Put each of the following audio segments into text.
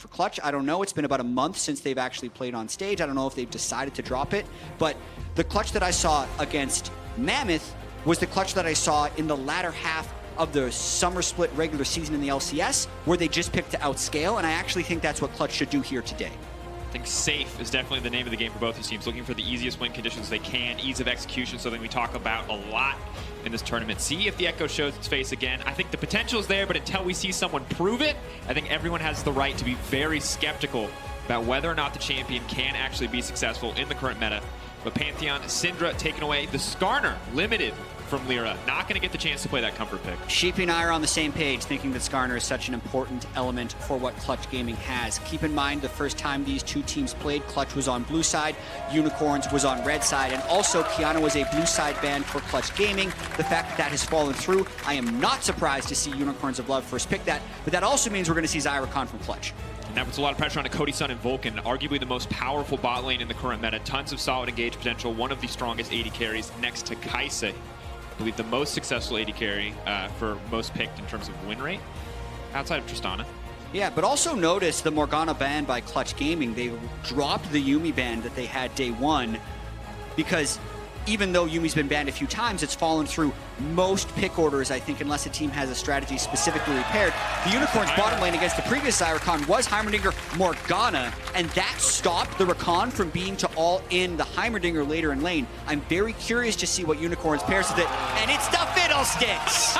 for Clutch. I don't know. It's been about a month since they've actually played on stage. I don't know if they've decided to drop it, but the Clutch that I saw against Mammoth was the Clutch that I saw in the latter half of the summer split regular season in the LCS, where they just picked to outscale, and I actually think that's what Clutch should do here today. I think safe is definitely the name of the game for both these teams, looking for the easiest win conditions they can, ease of execution, something we talk about a lot in this tournament. See if the Echo shows its face again. I think the potential is there, but until we see someone prove it, I think everyone has the right to be very skeptical about whether or not the champion can actually be successful in the current meta. But Pantheon, Syndra taking away the Skarner, limited from Lyra. Not going to get the chance to play that comfort pick. Sheepy and I are on the same page, thinking that Skarner is such an important element for what Clutch Gaming has. Keep in mind, the first time these two teams played, Clutch was on blue side, Unicorns was on red side, and also Kiana was a blue side ban for Clutch Gaming. The fact that that has fallen through, I am not surprised to see Unicorns of Love first pick that, but that also means we're going to see Zyracon from Clutch. And that puts a lot of pressure on Cody Sun and Vulcan, arguably the most powerful bot lane in the current meta. Tons of solid engage potential, one of the strongest AD carries next to Kaise. I believe the most successful AD carry for most picked in terms of win rate, outside of Tristana. Yeah, but also notice the Morgana ban by Clutch Gaming. They dropped the Yuumi ban that they had day one, because even though Yumi's been banned a few times, it's fallen through most pick orders, I think, unless a team has a strategy specifically repaired. The Unicorns' bottom lane against the previous Zyracon was Heimerdinger Morgana, and that stopped the Rakan from being to all in the Heimerdinger later in lane. I'm very curious to see what Unicorns pairs with it, and it's the Fiddlesticks!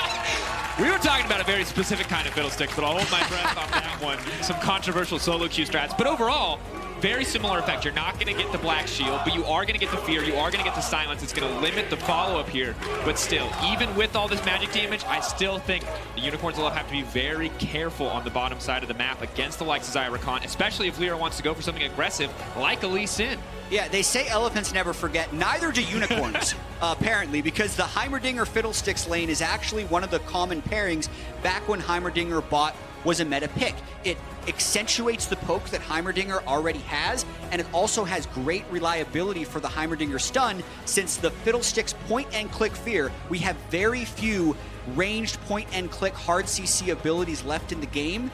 We were talking about a very specific kind of Fiddlesticks, but I'll hold my breath on that one. Some controversial solo queue strats, but overall, very similar effect. You're not going to get the Black Shield, but you are going to get the Fear. You are going to get the Silence. It's going to limit the follow-up here. But still, even with all this magic damage, I still think the Unicorns will have to be very careful on the bottom side of the map against the likes of Zyracon, especially if Lyra wants to go for something aggressive like a Lee Sin. Yeah, they say elephants never forget. Neither do unicorns, apparently, because the Heimerdinger Fiddlesticks lane is actually one of the common pairings back when Heimerdinger bot was a meta pick. It accentuates the poke that Heimerdinger already has, and it also has great reliability for the Heimerdinger stun. Since the Fiddlesticks point-and-click fear, we have very few ranged point-and-click hard CC abilities left in the game.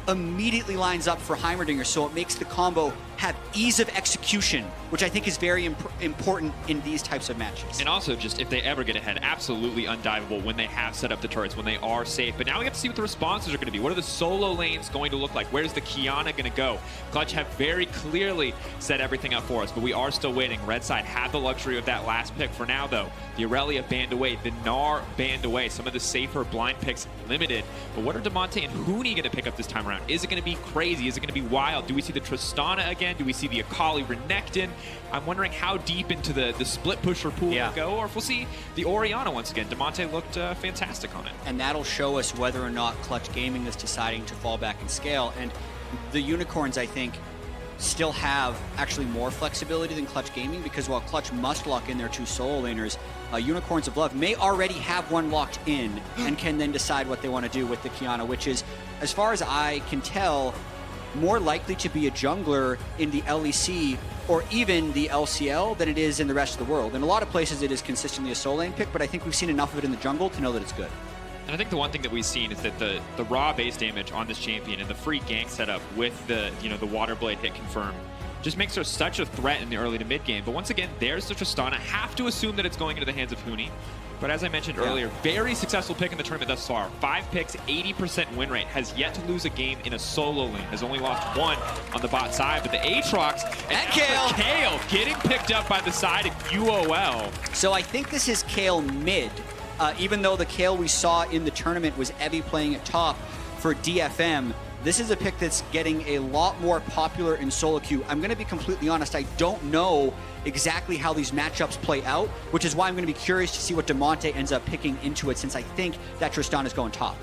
Immediately lines up for Heimerdinger, so it makes the combo have ease of execution, which I think is very important in these types of matches. And also, just if they ever get ahead, absolutely undiveable when they have set up the turrets, when they are safe. But now we have to see what the responses are going to be. What are the solo lanes going to look like? Where's the Kiana going to go? Clutch have very clearly set everything up for us, but we are still waiting. Red side had the luxury of that last pick. For now, though, the Aurelia banned away, the Gnar banned away, some of the safer blind picks limited. But what are Damonte and Huni going to pick up this time around? Is it going to be crazy? Is it going to be wild? Do we see the Tristana again? Do we see the Akali Renekton? I'm wondering how deep into the split pusher pool we'll go, or if we'll see the Orianna once again. Damonte looked fantastic on it. And that'll show us whether or not Clutch Gaming is deciding to fall back and scale. And the Unicorns, I think, still have actually more flexibility than Clutch Gaming, because while Clutch must lock in their two solo laners, Unicorns of Love may already have one locked in and can then decide what they want to do with the Kiana, which is, as far as I can tell, more likely to be a jungler in the LEC or even the LCL than it is in the rest of the world. In a lot of places it is consistently a solo lane pick, but I think we've seen enough of it in the jungle to know that it's good. And I think the one thing that we've seen is that the raw base damage on this champion and the free gank setup with the the water blade hit confirm just makes her such a threat in the early to mid game. But once again, there's the Tristana. Have to assume that it's going into the hands of Huni. But as I mentioned earlier, very successful pick in the tournament thus far. 5 picks, 80% win rate. Has yet to lose a game in a solo lane. Has only lost one on the bot side. But the Aatrox and Kale getting picked up by the side of UOL. So I think this is Kale mid. Even though the Kale we saw in the tournament was Evie playing at top for DFM, this is a pick that's getting a lot more popular in solo queue. I'm going to be completely honest, I don't know exactly how these matchups play out, which is why I'm going to be curious to see what Damonte ends up picking into it, since I think that Tristan is going top.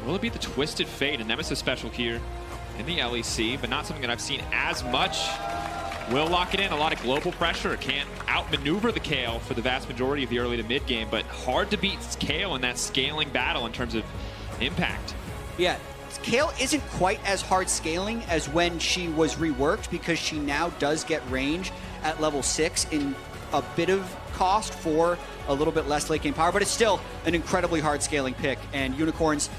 Will it be the Twisted Fate, a Nemesis special here in the LEC, but not something that I've seen as much. Will lock it in, a lot of global pressure. It can't outmaneuver the Kale for the vast majority of the early to mid game, but hard to beat Kale in that scaling battle in terms of impact. Yeah, Kale isn't quite as hard scaling as when she was reworked, because she now does get range at level 6 in a bit of cost for a little bit less late game power, but it's still an incredibly hard scaling pick, and Unicorns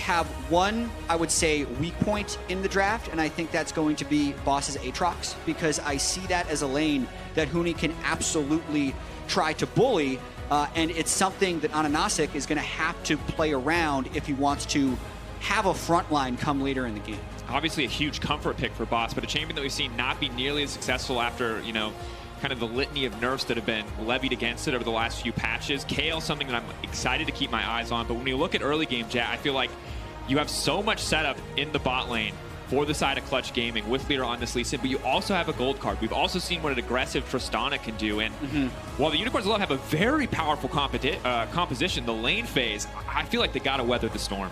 have one, I would say, weak point in the draft, and I think that's going to be Boss's Aatrox, because I see that as a lane that Huni can absolutely try to bully, and it's something that Ananasik is going to have to play around if he wants to have a front line come later in the game. Obviously a huge comfort pick for Boss, but a champion that we've seen not be nearly as successful after, you know, kind of the litany of nerfs that have been levied against it over the last few patches. Kale, something that I'm excited to keep my eyes on, but when you look at early game, Jat, I feel like you have so much setup in the bot lane for the side of Clutch Gaming with Lyra on this Lee Sin, but you also have a gold card. We've also seen what an aggressive Tristana can do, and while the Unicorns Love have a very powerful composition, the lane phase, I feel like they gotta weather the storm.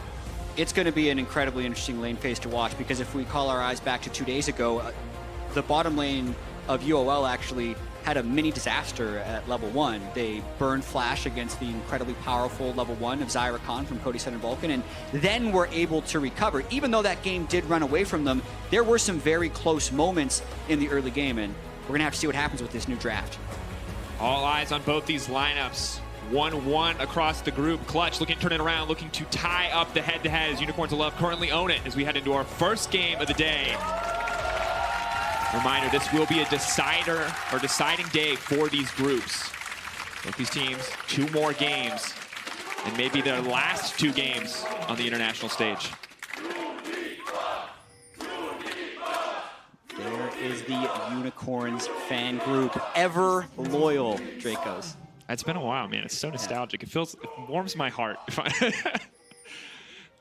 It's going to be an incredibly interesting lane phase to watch, because if we call our eyes back to 2 days ago, the bottom lane of UOL actually had a mini disaster at level 1. They burned Flash against the incredibly powerful level 1 of Zyra Khan from Cody Sun and Vulcan, and then were able to recover. Even though that game did run away from them, there were some very close moments in the early game, and we're going to have to see what happens with this new draft. All eyes on both these lineups. 1-1 across the group. Clutch looking to turn it around, looking to tie up the head-to-head as Unicorns of Love currently own it as we head into our first game of the day. Reminder, this will be a deciding day for these groups. Both these teams, 2 more games, and maybe their last 2 games on the international stage. There is the Unicorns fan group, ever loyal, Dracos. It's been a while, man. It's so nostalgic. It warms my heart.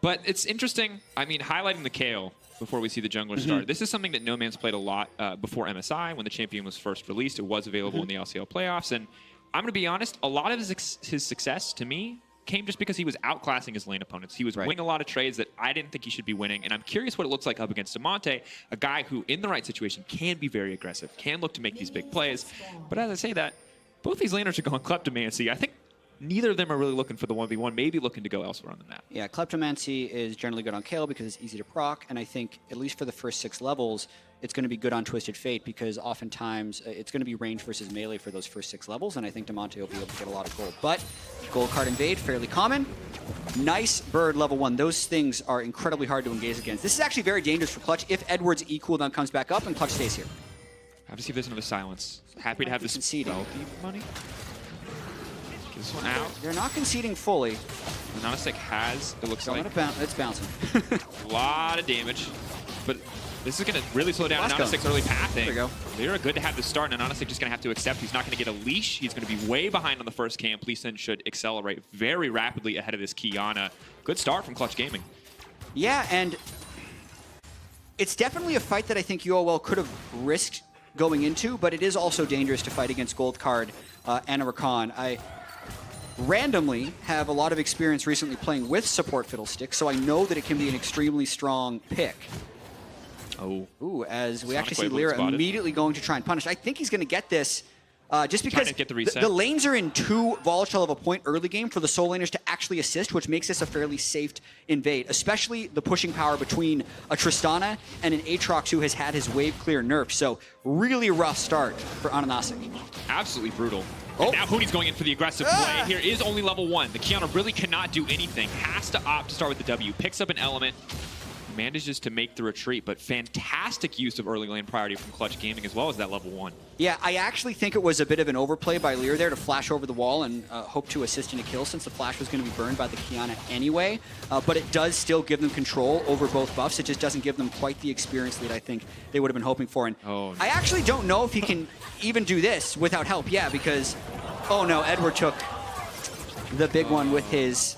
But it's interesting. I mean, highlighting the Kale before we see the jungler start. This is something that No Man's played a lot before MSI. When the champion was first released, it was available in the LCL playoffs. And I'm going to be honest, a lot of his success, to me, came just because he was outclassing his lane opponents. He was winning a lot of trades that I didn't think he should be winning. And I'm curious what it looks like up against Damonte, a guy who, in the right situation, can be very aggressive, can look to make these big plays. But as I say that, both these laners are going Kleptomancy. I think neither of them are really looking for the 1v1, maybe looking to go elsewhere on the map. Yeah, Kleptomancy is generally good on Kale because it's easy to proc, and I think, at least for the first 6 levels, it's going to be good on Twisted Fate because oftentimes it's going to be range versus melee for those first 6 levels, and I think Damonte will be able to get a lot of gold. But gold card invade, fairly common. Nice bird level 1. Those things are incredibly hard to engage against. This is actually very dangerous for Clutch if Edward's E cooldown comes back up and Clutch stays here. Have to see if there's another silence. Happy to have this conceding money. Get this one out. They're not conceding fully. Ananasik has, it looks like. It's bouncing. A lot of damage. But this is going to really slow down Ananasik's early pathing. There you go. Lyra good to have the start, and Ananasik just going to have to accept he's not going to get a leash. He's going to be way behind on the first camp. Lee Sin should accelerate very rapidly ahead of this Kiana. Good start from Clutch Gaming. Yeah, and it's definitely a fight that I think UOL could have risked going into, but it is also dangerous to fight against Gold Card and a Rakan. I randomly have a lot of experience recently playing with support Fiddlesticks, so I know that it can be an extremely strong pick. Oh. Ooh, as we Sonic actually see Wave Lyra spotted. immediately going to try and punish. I think he's going to get this just because to get the reset. the lanes are in too volatile of a point early game for the soul laners to actually assist, which makes this a fairly safe invade, especially the pushing power between a Tristana and an Aatrox who has had his wave clear nerfed. So really rough start for Ananasik. Absolutely brutal. And now Hooney's going in for the aggressive play. Here is only level 1. The Kiana really cannot do anything. Has to opt to start with the W. Picks up an element. Manages to make the retreat, but fantastic use of early lane priority from Clutch Gaming as well as that level 1. Yeah, I actually think it was a bit of an overplay by Lear there to flash over the wall and hope to assist in a kill since the flash was going to be burned by the Kiana anyway. But it does still give them control over both buffs. It just doesn't give them quite the experience lead I think they would have been hoping for. And I actually don't know if he can even do this without help. Yeah, because, oh no, Edward took the big one with his...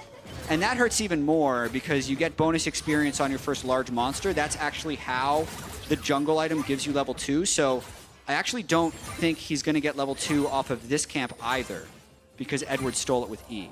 And that hurts even more because you get bonus experience on your first large monster. That's actually how the jungle item gives you level 2. So I actually don't think he's going to get level 2 off of this camp either because Edward stole it with E.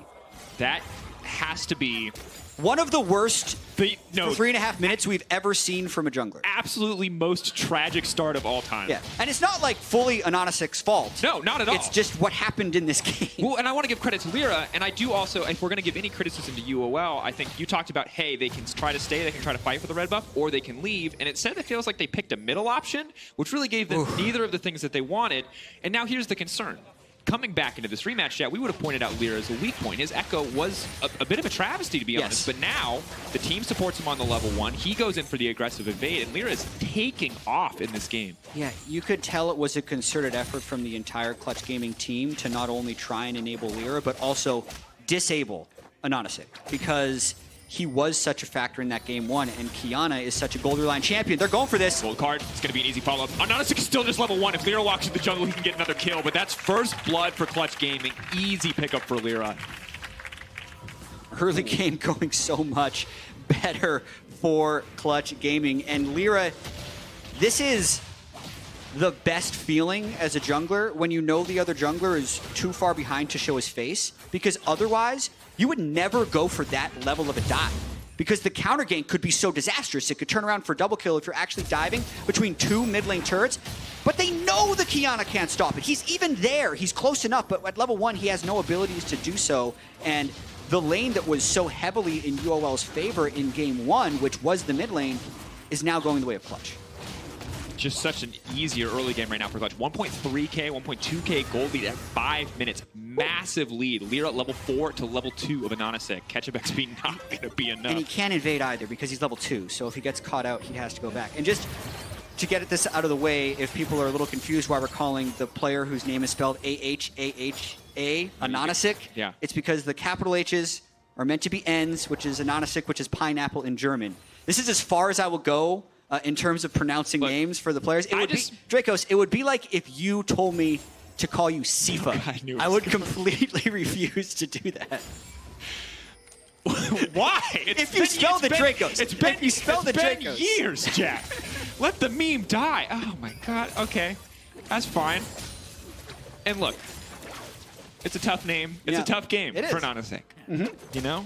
That has to be one of the worst for 3.5 minutes we've ever seen from a jungler. Absolutely most tragic start of all time. Yeah, and it's not like fully Ananasik's fault. No, not at all. It's just what happened in this game. Well, and I want to give credit to Lyra, and I do also, if we're going to give any criticism to UOL, I think you talked about, hey, they can try to stay, they can try to fight for the red buff, or they can leave, and it said it feels like they picked a middle option, which really gave them neither of the things that they wanted, and now here's the concern. coming back into this rematch, we would have pointed out Lyra as a weak point. His Echo was a bit of a travesty, to be honest. But now, the team supports him on the level 1. He goes in for the aggressive evade, and Lyra is taking off in this game. Yeah, you could tell it was a concerted effort from the entire Clutch Gaming team to not only try and enable Lyra, but also disable Anonisic, because he was such a factor in that game 1, and Kiana is such a Gold Line champion. They're going for this. Gold card. It's going to be an easy follow-up. Anonisic is still just level 1. If Lyra walks in the jungle, he can get another kill, but that's first blood for Clutch Gaming. Easy pickup for Lyra. Early game going so much better for Clutch Gaming. And Lyra, this is the best feeling as a jungler when you know the other jungler is too far behind to show his face, because otherwise you would never go for that level of a dive, because the counter gank could be so disastrous. It could turn around for a double kill if you're actually diving between 2 mid lane turrets. But they know the Kiana can't stop it. He's even there. He's close enough, but at level 1 he has no abilities to do so. And the lane that was so heavily in UOL's favor in game 1, which was the mid lane, is now going the way of Clutch. Just such an easier early game right now for Clutch. 1.3k, 1.2k gold lead at 5 minutes. Massive lead. Lyra level 4 to level 2 of Anonisic. Ketchup XP not going to be enough. And he can't invade either because he's level 2. So if he gets caught out, he has to go back. And just to get this out of the way, if people are a little confused why we're calling the player whose name is spelled A-H-A-H-A Anonisic, yeah, it's because the capital H's are meant to be N's, which is Anonisic, which is pineapple in German. This is as far as I will go in terms of pronouncing names for the players. It would be, Dracos, it would be like if you told me to call you Sifa. I would completely refuse to do that. Why? If you spell the Dracos. It's been, if you spell the Dracos. Years, Jack. Let the meme die. Oh my god. Okay. That's fine. And look, it's a tough name. It's a tough game for Anonisic. You know?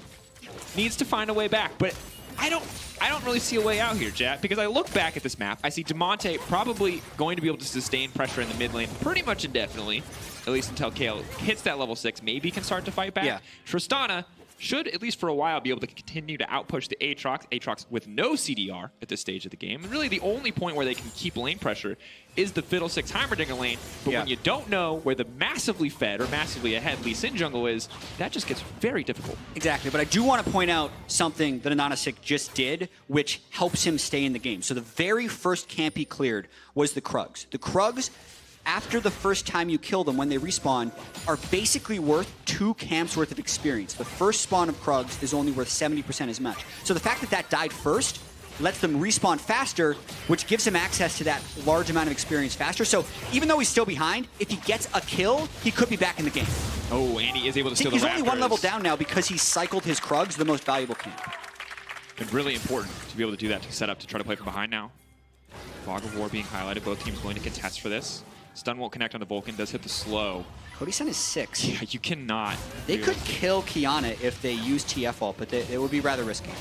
Needs to find a way back. But I don't really see a way out here, Jack, because I look back at this map. I see Demonte probably going to be able to sustain pressure in the mid lane pretty much indefinitely, at least until Kale hits that level 6, maybe can start to fight back. Tristana should, at least for a while, be able to continue to outpush the Aatrox. Aatrox with no CDR at this stage of the game. And really the only point where they can keep lane pressure is the Fiddlesticks Heimerdinger lane. But when you don't know where the massively fed or massively ahead Lee Sin jungle is, that just gets very difficult. Exactly, but I do want to point out something that Anonisic just did, which helps him stay in the game. So the very first camp he cleared was the Krugs. The Krugs, after the first time you kill them, when they respawn, are basically worth 2 camps worth of experience. The first spawn of Krugs is only worth 70% as much. So the fact that that died first lets them respawn faster, which gives him access to that large amount of experience faster. So even though he's still behind, if he gets a kill, he could be back in the game. Oh, and he is able to steal the He's Raptors. only 1 level down now because he cycled his Krugs, the most valuable camp. And really important to be able to do that, to set up to try to play from behind now. Fog of War being highlighted. Both teams willing to contest for this. Stun won't connect on the Vulcan, does hit the slow. Cody-san is 6. Yeah, you cannot. They could kill Kiana if they use TF ult, but it would be rather risky.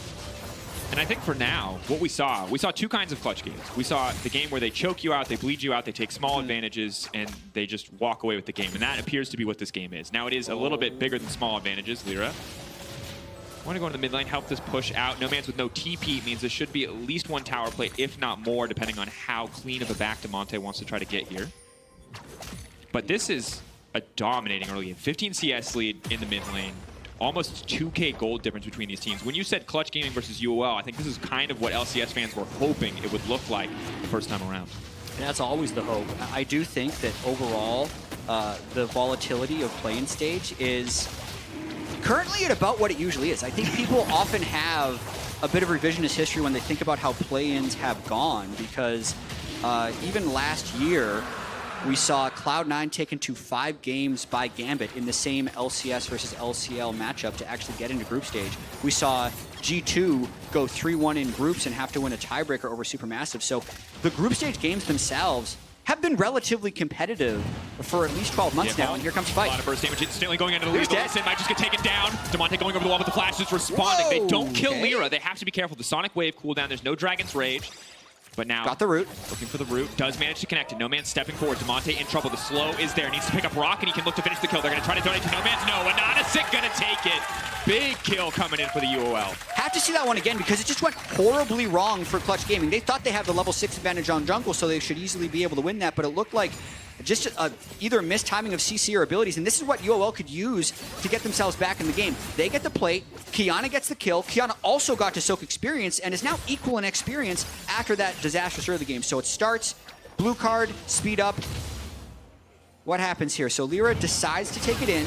And I think for now, what we saw 2 kinds of clutch games. We saw the game where they choke you out, they bleed you out, they take small advantages, and they just walk away with the game. And that appears to be what this game is. Now it is a little bit bigger than small advantages, Lyra. Want to go into the mid lane, help this push out. No Man's with no TP means there should be at least 1 tower play, if not more, depending on how clean of a back Demonte wants to try to get here. But this is a dominating early game. 15 CS lead in the mid lane. Almost 2k gold difference between these teams. When you said Clutch Gaming versus UOL, I think this is kind of what LCS fans were hoping it would look like the first time around. And that's always the hope. I do think that overall, the volatility of play-in stage is currently at about what it usually is. I think people often have a bit of revisionist history when they think about how play-ins have gone, because even last year, we saw Cloud9 taken to 5 games by Gambit in the same LCS versus LCL matchup to actually get into group stage. We saw G2 go 3-1 in groups and have to win a tiebreaker over Supermassive. So the group stage games themselves have been relatively competitive for at least 12 months now, and here comes Fight. A lot of burst damage instantly going into the lead. Lee Sin might just get taken down. Demonte going over the wall with the flash, just responding. They don't kill Lyra. They have to be careful. The Sonic Wave cooldown, there's no Dragon's Rage. But now, got the root. Looking for the root. Does manage to connect it. No Man's stepping forward. Demonte in trouble. The slow is there. Needs to pick up Rock, and he can look to finish the kill. They're going to try to donate to No Man's. No, Anonisic going to take it. Big kill coming in for the UOL. Have to see that one again because it just went horribly wrong for Clutch Gaming. They thought they had the level 6 advantage on jungle, so they should easily be able to win that, but it looked like just either a mistiming of CC or abilities, and this is what UOL could use to get themselves back in the game. They get the plate, Qiyana gets the kill, Qiyana also got to soak experience, and is now equal in experience after that disastrous early game. So it starts, blue card, speed up. What happens here? So Lyra decides to take it in,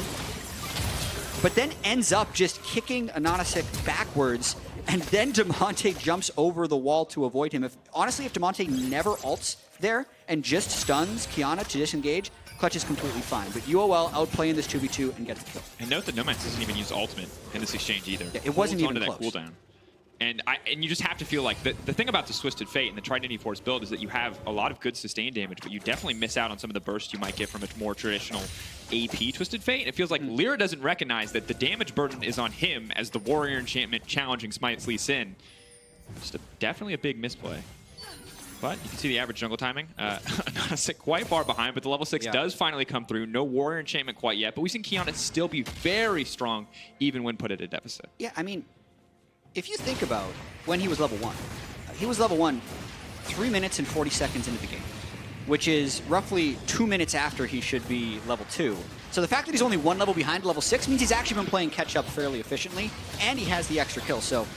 but then ends up just kicking Anonasik backwards, and then Damonte jumps over the wall to avoid him. Honestly, if Damonte never ults there and just stuns Qiyana to disengage, Clutch is completely fine. But UOL outplaying this 2v2 and gets the kill. And note that Nomads doesn't even use ultimate in this exchange either. Yeah, it wasn't even onto close. That cooldown. And you just have to feel like the thing about the Twisted Fate and the Trident Force build is that you have a lot of good sustained damage, but you definitely miss out on some of the bursts you might get from a more traditional AP Twisted Fate. And it feels like Lyra doesn't recognize that the damage burden is on him as the Warrior Enchantment challenging Smite Lee Sin. Just definitely a big misplay. But you can see the average jungle timing. Anonasik quite far behind, but the level 6 does finally come through. No Warrior Enchantment quite yet, but we've seen Qiyana still be very strong even when put at a deficit. Yeah, I mean, if you think about when he was level 1, he was level 1 3 minutes and 40 seconds into the game, which is roughly 2 minutes after he should be level 2. So the fact that he's only 1 level behind level 6 means he's actually been playing catch-up fairly efficiently, and he has the extra kill. So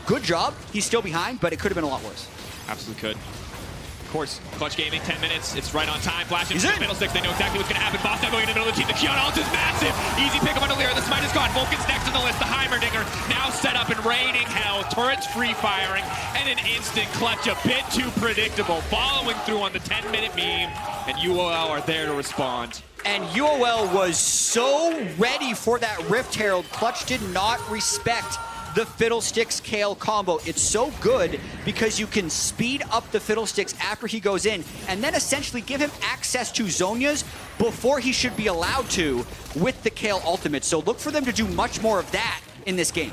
good job. He's still behind, but it could have been a lot worse. Absolutely could. Of course, Clutch Gaming, 10 minutes. It's right on time. Flashing He's to in. the middle six. They know exactly what's going to happen. Boss now going in the middle of the team. The Qiyana ult is massive. Easy pick up on Lyra. The Smite is gone. Vulcan's next on the list. The Heimerdinger now set up and raining hell. Turrets free firing. And an instant Clutch, a bit too predictable. Following through on the 10-minute meme. And UOL are there to respond. And UOL was so ready for that Rift Herald. Clutch did not respect the Fiddlesticks Kale combo. It's so good because you can speed up the Fiddlesticks after he goes in and then essentially give him access to Zhonya's before he should be allowed to with the Kale ultimate. So look for them to do much more of that in this game.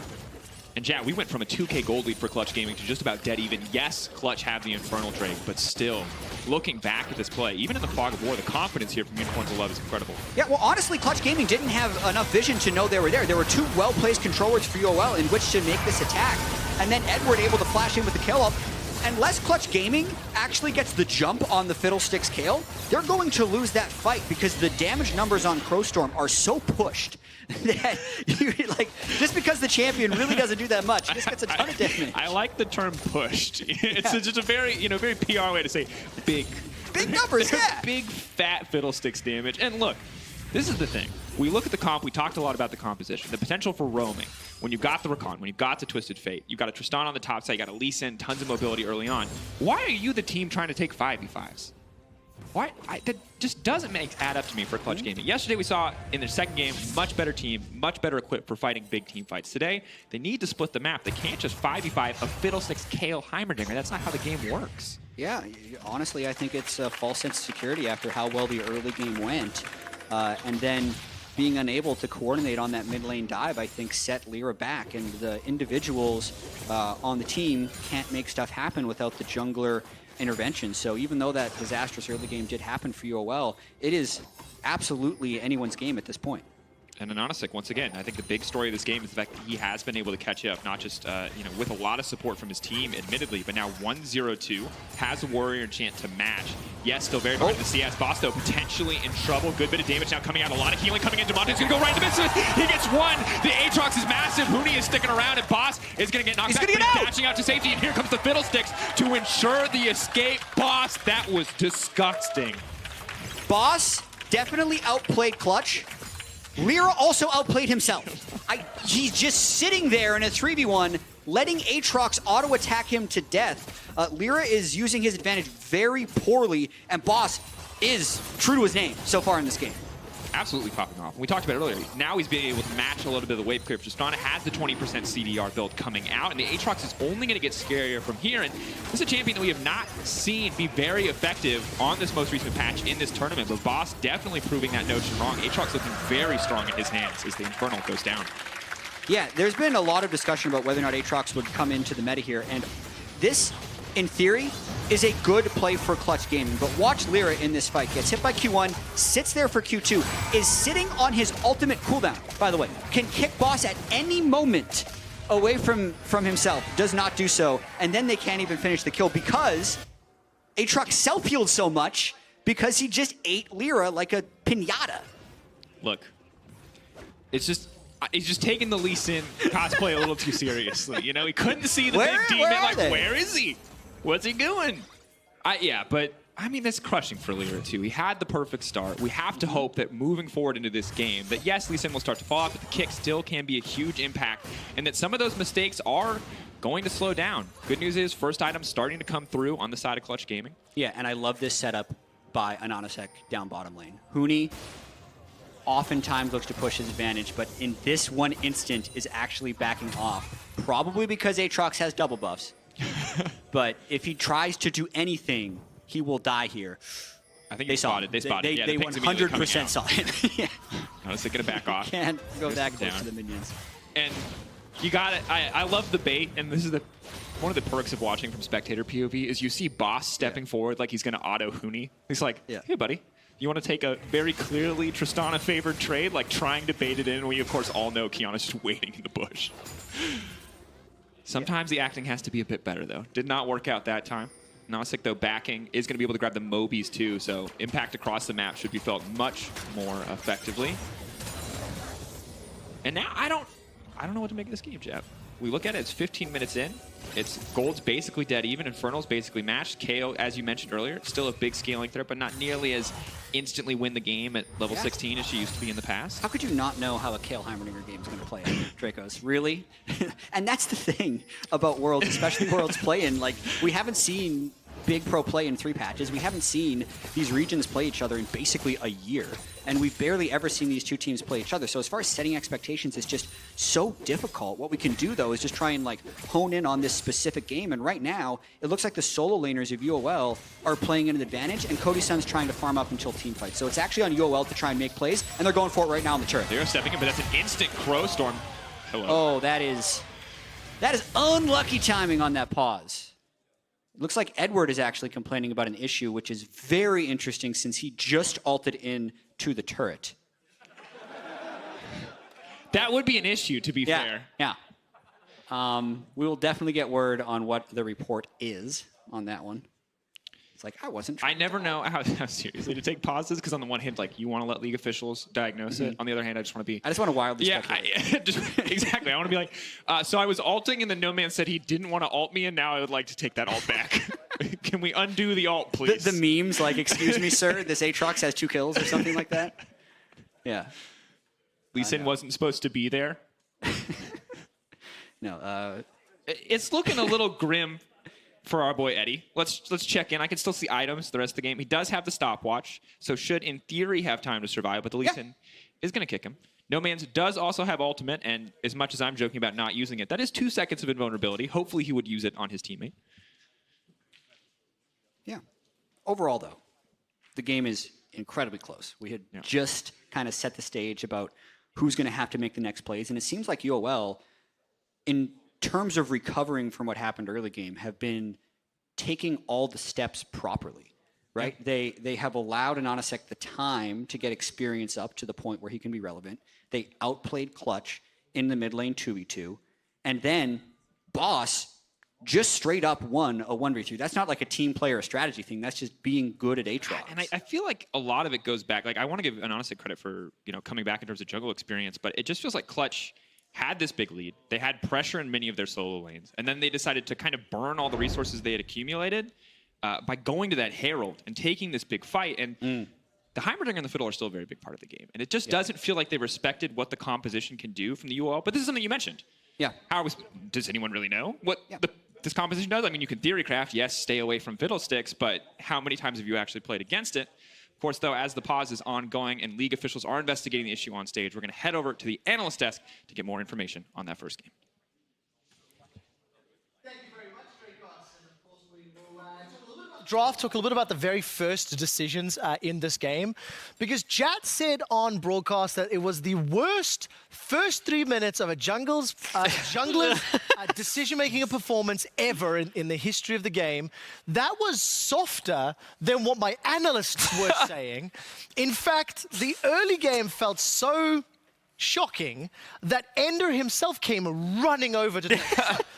And Jat, we went from a 2K gold lead for Clutch Gaming to just about dead even. Yes, Clutch have the Infernal Drake, but still, looking back at this play, even in the Fog of War, the confidence here from Unicorns of Love is incredible. Yeah, well, honestly, Clutch Gaming didn't have enough vision to know they were there. There were 2 well-placed controllers for UOL in which to make this attack. And then Edward able to flash in with the kill up. Unless Clutch Gaming actually gets the jump on the Fiddlesticks Kale, they're going to lose that fight because the damage numbers on Crowstorm are so pushed that just because the champion really doesn't do that much, he just gets a ton of damage. I like the term pushed. It's just a very, very PR way to say big numbers, yeah. Big fat Fiddlesticks damage. And look, this is the thing. We look at the comp, we talked a lot about the composition, the potential for roaming. When you've got the Rakan, when you've got the Twisted Fate, you've got a Tristan on the top side, you got a Lee Sin, tons of mobility early on. Why are you the team trying to take 5v5s? Why? That just doesn't add up to me for Clutch Gaming. Yesterday we saw in their second game, much better team, much better equipped for fighting big team fights. Today, they need to split the map. They can't just 5v5 a Fiddlesticks Kale Heimerdinger. That's not how the game works. Yeah, honestly, I think it's a false sense of security after how well the early game went. And then being unable to coordinate on that mid lane dive, I think, set Lyra back. And the individuals on the team can't make stuff happen without the jungler intervention. So even though that disastrous early game did happen for UOL, it is absolutely anyone's game at this point. And Anonasik, once again, I think the big story of this game is the fact that he has been able to catch up, not just with a lot of support from his team, admittedly, but now 1-0-2, has a Warrior Enchant to match. Yes, still very hard to see as Boss, though, potentially in trouble. Good bit of damage now coming out, a lot of healing coming in. Damonte's going to go right in the midst of it. He gets one. The Aatrox is massive. Huni is sticking around, and Boss is going to get knocked back. He's dashing out to safety, and here comes the Fiddlesticks to ensure the escape. Boss, that was disgusting. Boss definitely outplayed Clutch. Lyra also outplayed himself. He's just sitting there in a 3v1, letting Aatrox auto-attack him to death. Lyra is using his advantage very poorly, and Boss is true to his name so far in this game. Absolutely popping off. We talked about it earlier. Now he's being able to match a little bit of the wave clear. Tristana has the 20% CDR build coming out, and the Aatrox is only going to get scarier from here. And this is a champion that we have not seen be very effective on this most recent patch in this tournament. But Boss definitely proving that notion wrong. Aatrox looking very strong in his hands as the Infernal goes down. Yeah, there's been a lot of discussion about whether or not Aatrox would come into the meta here, and this, in theory, is a good play for Clutch Gaming. But watch Lyra in this fight. Gets hit by Q1, sits there for Q2, is sitting on his ultimate cooldown, by the way. Can kick Boss at any moment away from himself. Does not do so. And then they can't even finish the kill because Aatrox self-healed so much because he just ate Lyra like a piñata. Look, it's just he's just taking the Lee Sin cosplay a little too seriously. You know, he couldn't see the big demon. Like, where is he? What's he doing? Yeah, but I mean, that's crushing for Lyra too. He had the perfect start. We have to hope that moving forward into this game, that yes, Lee Sin will start to fall off, but the kick still can be a huge impact, and that some of those mistakes are going to slow down. Good news is, first item starting to come through on the side of Clutch Gaming. Yeah, and I love this setup by Anonasek down bottom lane. Huni oftentimes looks to push his advantage, but in this one instant is actually backing off, probably because Aatrox has double buffs. But if he tries to do anything, he will die here. I think they spotted. They spotted. They 100% saw it. Yeah. I was thinking to back off. Can't go back close to the minions. And you got it. I love the bait, and this is one of the perks of watching from spectator POV is you see Boss stepping forward like he's going to auto Huni. He's like, hey, buddy, you want to take a very clearly Tristana-favored trade, like trying to bait it in? We, of course, all know Kiana's just waiting in the bush. Sometimes the acting has to be a bit better, though. Did not work out that time. Nosik, though, backing is going to be able to grab the Mobies, too, so impact across the map should be felt much more effectively. And now I don't know what to make of this game, Jeff. We look at it, it's 15 minutes in. It's Gold's basically dead even, Infernal's basically matched. KO, as you mentioned earlier, still a big scaling threat, but not nearly as instantly win the game at level 16 as she used to be in the past. How could you not know how a Kayle Heimerdinger game is going to play out, Dracos? Really? And that's the thing about Worlds, especially Worlds play-in. Like, we haven't seen big pro play in 3 patches. We haven't seen these regions play each other in basically a year. And we've barely ever seen these two teams play each other. So as far as setting expectations, it's just so difficult. What we can do, though, is just try and like hone in on this specific game. And right now, it looks like the solo laners of UOL are playing at an advantage, and Cody Sun's trying to farm up until team fights. So it's actually on UOL to try and make plays, and they're going for it right now on the turret. They're stepping in, but that's an instant Crow Storm. Hello. Oh, that is unlucky timing on that pause. Looks like Edward is actually complaining about an issue, which is very interesting since he just ulted in to the turret. That would be an issue, to be fair. Yeah. We will definitely get word on what the report is on that one. It's like, I wasn't trying. I never know how seriously to take pauses, because on the one hand, like, you want to let league officials diagnose it. On the other hand, I just want to wildly speculate. Exactly. I want to be like, so I was alting, and then No Man said he didn't want to alt me, and now I would like to take that alt back. Can we undo the alt, please? The memes, like, excuse me, sir, this Aatrox has 2 kills or something like that. Yeah. Lee Sin wasn't supposed to be there. No. It's looking a little grim for our boy Eddie. Let's check in. I can still see items the rest of the game. He does have the stopwatch, so should in theory have time to survive, but the Lee Sin is going to kick him. No Man's does also have ultimate, and as much as I'm joking about not using it, that is 2 seconds of invulnerability. Hopefully he would use it on his teammate. Yeah. Overall, though, the game is incredibly close. We had just kind of set the stage about who's going to have to make the next plays, and it seems like UOL, in terms of recovering from what happened early game, have been taking all the steps properly, right? Yeah. They have allowed Anonasek the time to get experience up to the point where he can be relevant. They outplayed Clutch in the mid lane 2v2, and then Boss just straight up won a 1v3. That's not like a team player or strategy thing. That's just being good at Aatrox. And I feel like a lot of it goes back. Like, I want to give Anonasek credit for, coming back in terms of jungle experience, but it just feels like Clutch had this big lead. They had pressure in many of their solo lanes, and then they decided to kind of burn all the resources they had accumulated by going to that Herald and taking this big fight. And the Heimerdinger and the Fiddle are still a very big part of the game. And it just doesn't feel like they respected what the composition can do from the UOL. But this is something you mentioned. Yeah. Does anyone really know what this composition does? I mean, you can theory craft, yes, stay away from Fiddlesticks, but how many times have you actually played against it? Of course, though, as the pause is ongoing and league officials are investigating the issue on stage, we're going to head over to the analyst desk to get more information on that first game. Thank you very much, Dracos. And of course, we will talk a little bit about the very first decisions in this game, because Jat said on broadcast that it was the worst first 3 minutes of a jungler's decision-making and performance ever in the history of the game. That was softer than what my analysts were saying. In fact, the early game felt so shocking that Ender himself came running over to take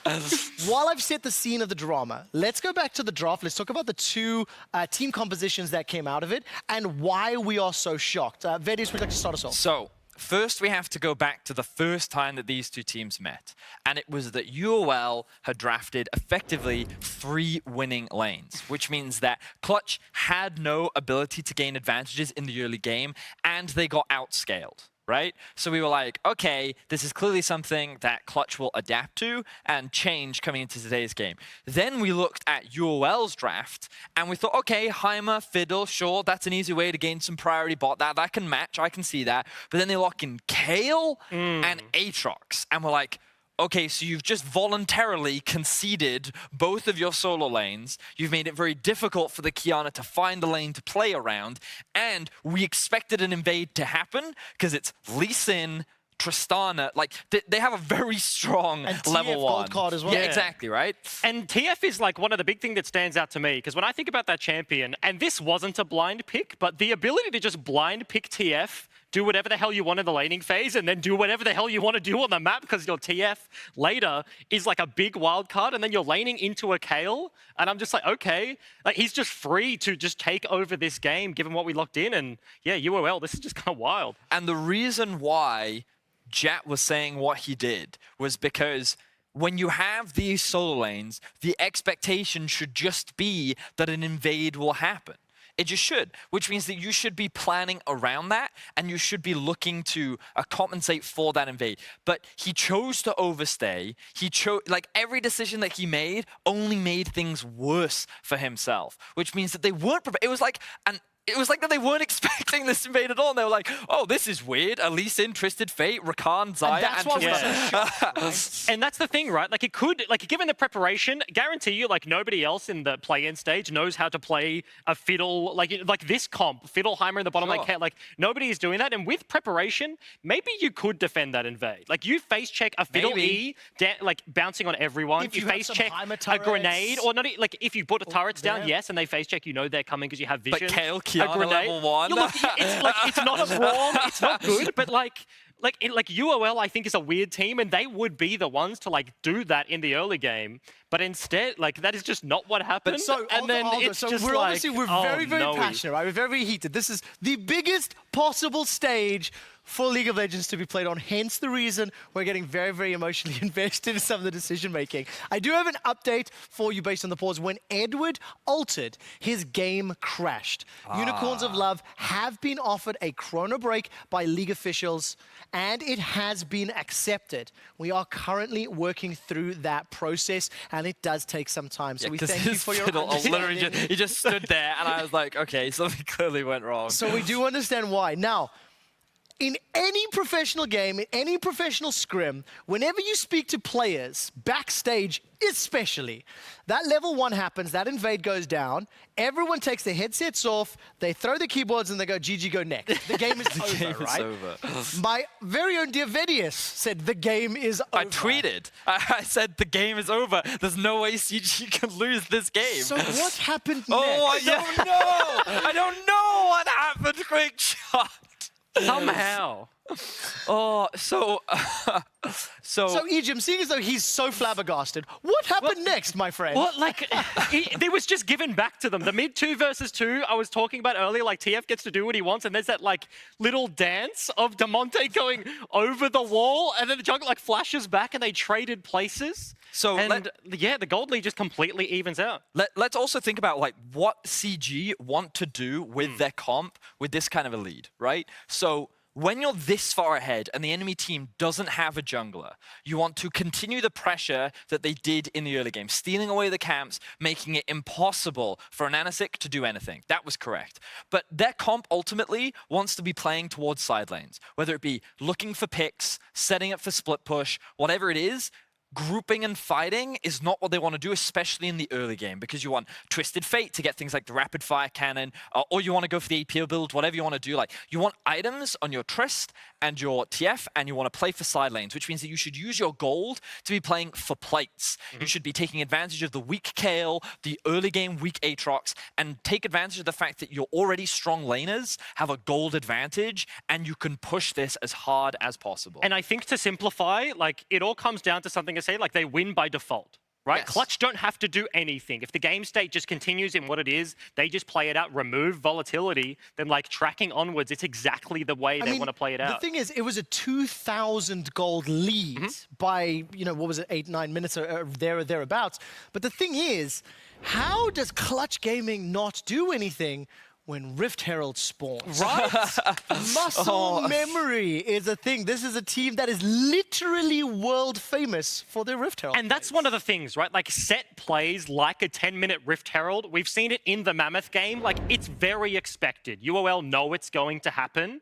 this. While I've set the scene of the drama, let's go back to the draft. Let's talk about the two team compositions that came out of it and why we are so shocked. Vedius, would you like to start us off? So, first we have to go back to the first time that these two teams met. And it was that UOL had drafted effectively 3 winning lanes, which means that Clutch had no ability to gain advantages in the early game, and they got outscaled. Right? So we were like, okay, this is clearly something that Clutch will adapt to and change coming into today's game. Then we looked at UOL's draft and we thought, okay, Heimer, Fiddle, sure, that's an easy way to gain some priority bot. That can match, I can see that. But then they lock in Kale and Aatrox, and we're like, okay, so you've just voluntarily conceded both of your solo lanes. You've made it very difficult for the Kiana to find a lane to play around. And we expected an invade to happen because it's Lee Sin, Tristana. Like, they have a very strong and level TF 1. gold card as well. Yeah, exactly, right? And TF is like one of the big things that stands out to me, because when I think about that champion, and this wasn't a blind pick, but the ability to just blind pick TF, do whatever the hell you want in the laning phase, and then do whatever the hell you want to do on the map, because your TF later is like a big wild card, and then you're laning into a Kale, and I'm just like, okay, like he's just free to just take over this game, given what we locked in, and yeah, UOL, this is just kind of wild. And the reason why Jat was saying what he did was because when you have these solo lanes, the expectation should just be that an invade will happen. It just should, which means that you should be planning around that and you should be looking to compensate for that invade. But he chose to overstay. He chose, like, every decision that he made only made things worse for himself, which means that they weren't prepared. It was like that they weren't expecting this invade at all. And they were like, oh, this is weird. Elise, Twisted Fate, Rakan, Zaya, that's why we're so shocked, right? And that's the thing, right? Like, it could, like, given the preparation, guarantee you, like, nobody else in the play-in stage knows how to play a Fiddle, like this comp, Fiddle, Heimer in the bottom, like, nobody is doing that. And with preparation, maybe you could defend that invade. Like, you face check a Fiddle E, like, bouncing on everyone. If you you have face some check Heimer a turrets. grenade, or not, like, if you put the turrets down, there. yes, and they face check, you know they're coming because you have vision. But Kale, A Kiana, grenade. level 1. Yeah, look, it's not wrong, it's not good, but like UOL, I think, is a weird team, and they would be the ones to like do that in the early game. But instead, like, that is just not what happened. So, and then it's so just we're like, obviously we're oh, very, very no. passionate, right? We're very heated. This is the biggest possible stage for League of Legends to be played on. Hence the reason we're getting very, very emotionally invested in some of the decision making. I do have an update for you based on the pause. When Edward altered, his game crashed. Unicorns of Love have been offered a chrono break by League officials, and it has been accepted. We are currently working through that process, and it does take some time. So we thank you for your understanding. He just stood there, and I was like, okay, something clearly went wrong. So we do understand why. Now, in any professional game, in any professional scrim, whenever you speak to players, backstage especially, that level 1 happens, that invade goes down, everyone takes their headsets off, they throw the keyboards and they go, GG, go next. The game is over, right? over. My very own dear Vedius said the game is over. I tweeted. I said the game is over. There's no way CG can lose this game. So what happened next? Oh, I don't know. I don't know what happened. Quick shot. Somehow. Oh, so Ejim, seeing as though he's so flabbergasted, what happened next, my friend? Well, like, it was just given back to them. The mid 2 versus 2 I was talking about earlier, like, TF gets to do what he wants, and there's that, like, little dance of Damonte going over the wall, and then the jungle, like, flashes back, and they traded places. So and, yeah, the gold lead just completely evens out. let's also think about, like, what CG want to do with their comp with this kind of a lead, right? So when you're this far ahead and the enemy team doesn't have a jungler, you want to continue the pressure that they did in the early game, stealing away the camps, making it impossible for an Anasik to do anything. That was correct. But their comp ultimately wants to be playing towards side lanes, whether it be looking for picks, setting up for split push, whatever it is. grouping and fighting is not what they want to do, especially in the early game, because you want Twisted Fate to get things like the Rapid Fire Cannon, or you want to go for the APO build, whatever you want to do. Like, you want items on your Trist and your TF, and you want to play for side lanes, which means that you should use your gold to be playing for plates. You should be taking advantage of the weak Kayle, the early game weak Aatrox, and take advantage of the fact that your already strong laners have a gold advantage, and you can push this as hard as possible. And I think to simplify, like, it all comes down to something to say, like, they win by default. Right? Yes. Clutch don't have to do anything. If the game state just continues in what it is, they just play it out, remove volatility, then like tracking onwards, it's exactly the way they want to play it out. The thing is, it was a 2,000 gold lead by, you know, what was it, 8-9 minutes or there or thereabouts. But the thing is, how does Clutch Gaming not do anything when Rift Herald spawns? Right? Muscle memory is a thing. This is a team that is literally world famous for their Rift Herald. And that's one of the things, right? Like, set plays like a 10-minute Rift Herald. We've seen it in the Mammoth game. Like, it's very expected. UOL know it's going to happen.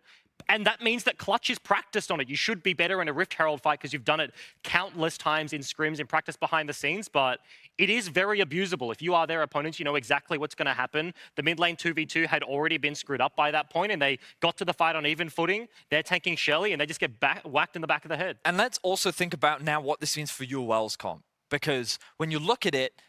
And that means that Clutch is practiced on it. You should be better in a Rift Herald fight because you've done it countless times in scrims, in practice behind the scenes, but it is very abusable. If you are their opponents, you know exactly what's going to happen. The mid lane 2v2 had already been screwed up by that point, and they got to the fight on even footing. They're tanking Shelly, and they just get whacked in the back of the head. And let's also think about now what this means for UOL's comp, because when you look at it,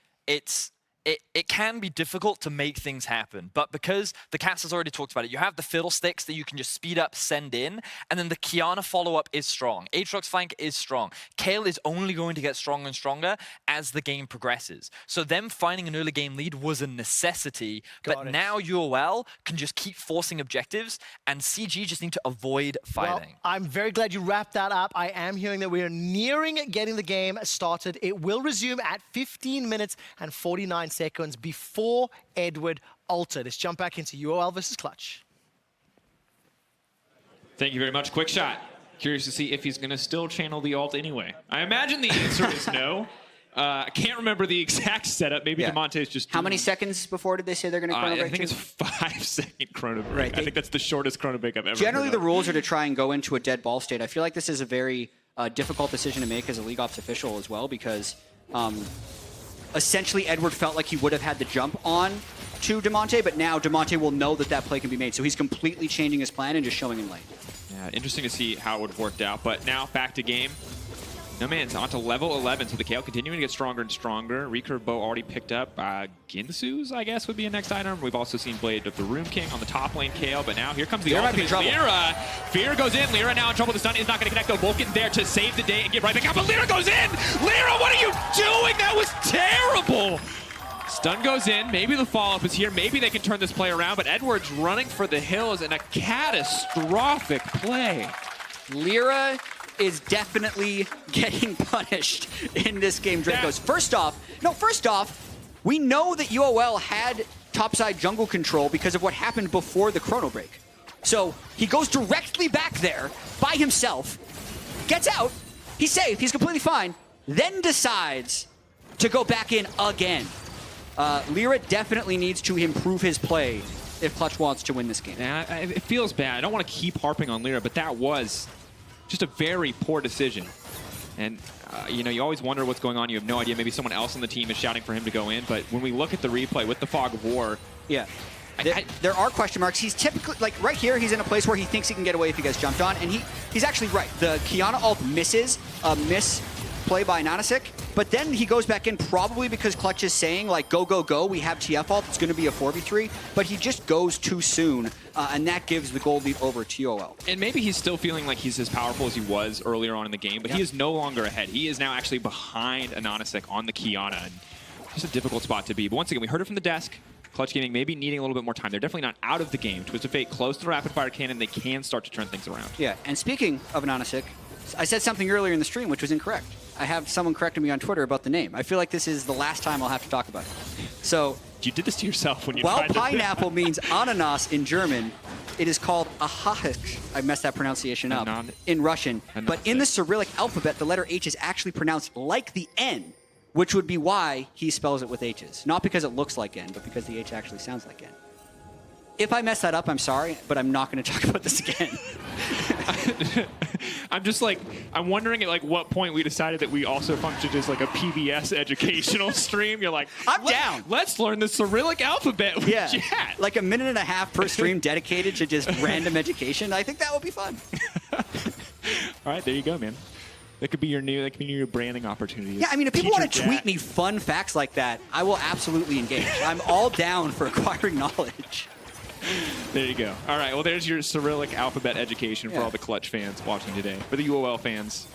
it can be difficult to make things happen, but because the cast has already talked about it, you have the Fiddlesticks that you can just speed up, send in, and then the Kiana follow-up is strong. Aatrox flank is strong. Kayle is only going to get stronger and stronger as the game progresses. So them finding an early game lead was a necessity, but now UOL can just keep forcing objectives, and CG just need to avoid fighting. Well, I'm very glad you wrapped that up. I am hearing that we are nearing getting the game started. It will resume at 15 minutes and 49 seconds before Edward ulted. Let's jump back into UOL versus Clutch. Thank you very much. Quick shot. Curious to see if he's going to still channel the ult anyway. I imagine the answer is no. I can't remember the exact setup. Maybe Demonte's just... How many seconds before did they say they're going to chrono break? I think it's 5-second chrono break. Right, I think that's the shortest chrono break I've ever Generally, heard the of. rules are to try and go into a dead ball state. I feel like this is a very difficult decision to make as a League Ops official as well, because essentially Edward felt like he would have had the jump on to Demonte, but now Demonte will know that that play can be made. So he's completely changing his plan and just showing in lane. Yeah, interesting to see how it would have worked out. But now back to game. No man's on to level 11, so the Kayle continuing to get stronger and stronger. Recurve bow already picked up. Ginsu's, I guess, would be a next item. We've also seen Blade of the Rune King on the top lane Kayle, but now here comes the ultimate. Lyra. Fear goes in. Lyra now in trouble. The stun is not going to connect, though. Vulcan there to save the day and get right back out, but Lyra goes in! Lyra, what are you doing? That was terrible! Stun goes in. Maybe the follow-up is here. Maybe they can turn this play around, but Edward's running for the hills in a catastrophic play. Lyra is definitely getting punished in this game, Dracos. First off, we know that UOL had topside jungle control because of what happened before the chrono break. So he goes directly back there by himself, gets out, he's safe, he's completely fine, then decides to go back in again. Lyra definitely needs to improve his play if Clutch wants to win this game. Yeah, it feels bad. I don't want to keep harping on Lyra, but that was just a very poor decision. And, you know, you always wonder what's going on. You have no idea. Maybe someone else on the team is shouting for him to go in. But when we look at the replay with the Fog of War... Yeah. There are question marks. He's typically, like, right here, he's in a place where he thinks he can get away if he gets jumped on. And he's actually right. The Kiana ult misses a misplay by Nanasik. But then he goes back in probably because Clutch is saying, like, go, go, go. We have TF ult. It's going to be a 4v3. But he just goes too soon. And that gives the gold lead over to UOL. And maybe he's still feeling like he's as powerful as he was earlier on in the game, but he is no longer ahead. He is now actually behind Anonasek on the Kiana. And just a difficult spot to be. But once again, we heard it from the desk. Clutch Gaming maybe needing a little bit more time. They're definitely not out of the game. Twisted Fate close to the rapid fire cannon. They can start to turn things around. Yeah, and speaking of Anonasik, I said something earlier in the stream which was incorrect. I have someone correcting me on Twitter about the name. I feel like this is the last time I'll have to talk about it. So, you did this to yourself when you while tried to... pineapple means ananas in German, it is called ahahik. I messed that pronunciation up in Russian. But in the Cyrillic alphabet, the letter H is actually pronounced like the N, which would be why he spells it with H's. Not because it looks like N, but because the H actually sounds like N. If I mess that up, I'm sorry, but I'm not going to talk about this again. I'm just like, I'm wondering at like what point we decided that we also functioned as like a PBS educational stream. You're like, I'm down. Let's learn the Cyrillic alphabet with chat. Like 1.5 minutes per stream dedicated to just random education. I think that would be fun. All right, there you go, man. That could be your new branding opportunity. Yeah, I mean, if people want to Teacher tweet chat. me fun facts like that, I will absolutely engage. I'm all down for acquiring knowledge. There you go. All right, well, there's your Cyrillic alphabet education for all the Clutch fans watching today. For the UOL fans,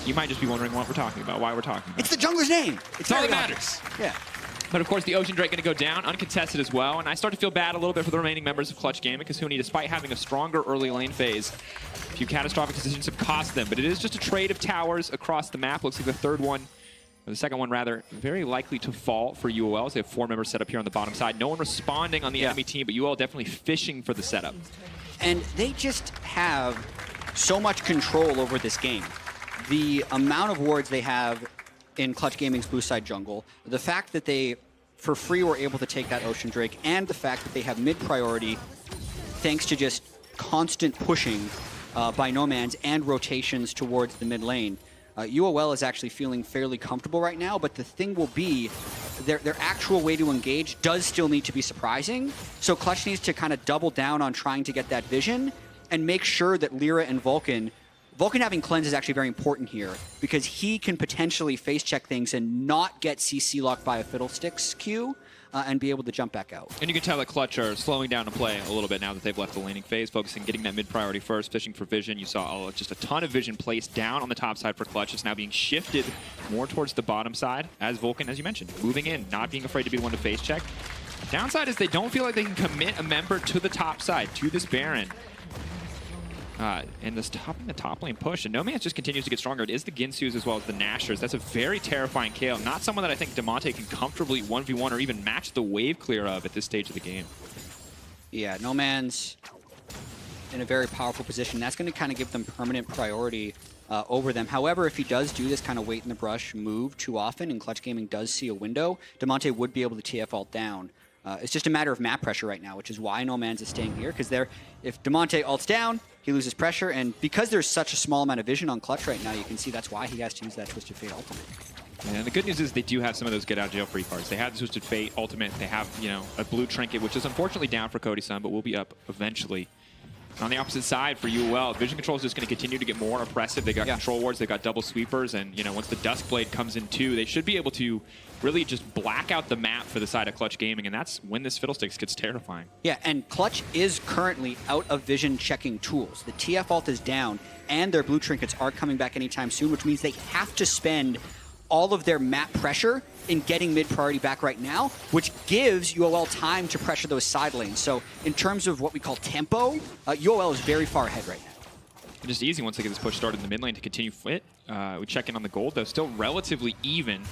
you might just be wondering what we're talking about, why we're talking about It's the jungler's name. It's all very that obvious. matters. Yeah. But of course, the Ocean Drake going to go down, uncontested as well. And I start to feel bad a little bit for the remaining members of Clutch Gaming, because Huni, despite having a stronger early lane phase, a few catastrophic decisions have cost them. But it is just a trade of towers across the map. Looks like the third one, or the second one rather, very likely to fall for UOL. So they have 4 members set up here on the bottom side. No one responding on the enemy team, but UOL definitely fishing for the setup. And they just have so much control over this game. The amount of wards they have in Clutch Gaming's blue side jungle, the fact that they, for free, were able to take that Ocean Drake, and the fact that they have mid priority thanks to just constant pushing by Nomads and rotations towards the mid lane. UOL is actually feeling fairly comfortable right now, but the thing will be their actual way to engage does still need to be surprising. So Clutch needs to kind of double down on trying to get that vision and make sure that Lyra and Vulcan having cleanse is actually very important here, because he can potentially face check things and not get CC locked by a Fiddlesticks Q and be able to jump back out. And you can tell that Clutch are slowing down to play a little bit now that they've left the laning phase, focusing getting that mid priority first, fishing for vision. You saw just a ton of vision placed down on the top side for Clutch. It's now being shifted more towards the bottom side as Vulcan, as you mentioned, moving in, not being afraid to be one to face check. Downside is they don't feel like they can commit a member to the top side, to this Baron. In the top lane push, and Nomads just continues to get stronger. It is the Ginsus as well as the Nashers. That's a very terrifying KO. Not someone that I think Damonte can comfortably 1v1 or even match the wave clear of at this stage of the game. Yeah, Noman's in a very powerful position. That's going to kind of give them permanent priority over them. However, if he does do this kind of wait in the brush move too often, and Clutch Gaming does see a window, Damonte would be able to TF ult down. It's just a matter of map pressure right now, which is why Noman's is staying here, because if Damonte ults down, he loses pressure, and because there's such a small amount of vision on Clutch right now, you can see that's why he has to use that Twisted Fate ultimate. And the good news is they do have some of those get out of jail free cards. They have the Twisted Fate ultimate. They have, a blue trinket, which is unfortunately down for Cody Sun, but will be up eventually. And on the opposite side for UOL, vision control is just going to continue to get more oppressive. They got control wards, they got double sweepers, and once the Duskblade comes in too, they should be able to really just black out the map for the side of Clutch Gaming, and that's when this Fiddlesticks gets terrifying. Yeah, and Clutch is currently out of vision checking tools. The TF ult is down, and their blue trinkets aren't coming back anytime soon, which means they have to spend all of their map pressure in getting mid priority back right now, which gives UOL time to pressure those side lanes. So in terms of what we call tempo, UOL is very far ahead right now. And just easy once they get this push started in the mid lane to continue fit. We check in on the gold, though, still relatively even.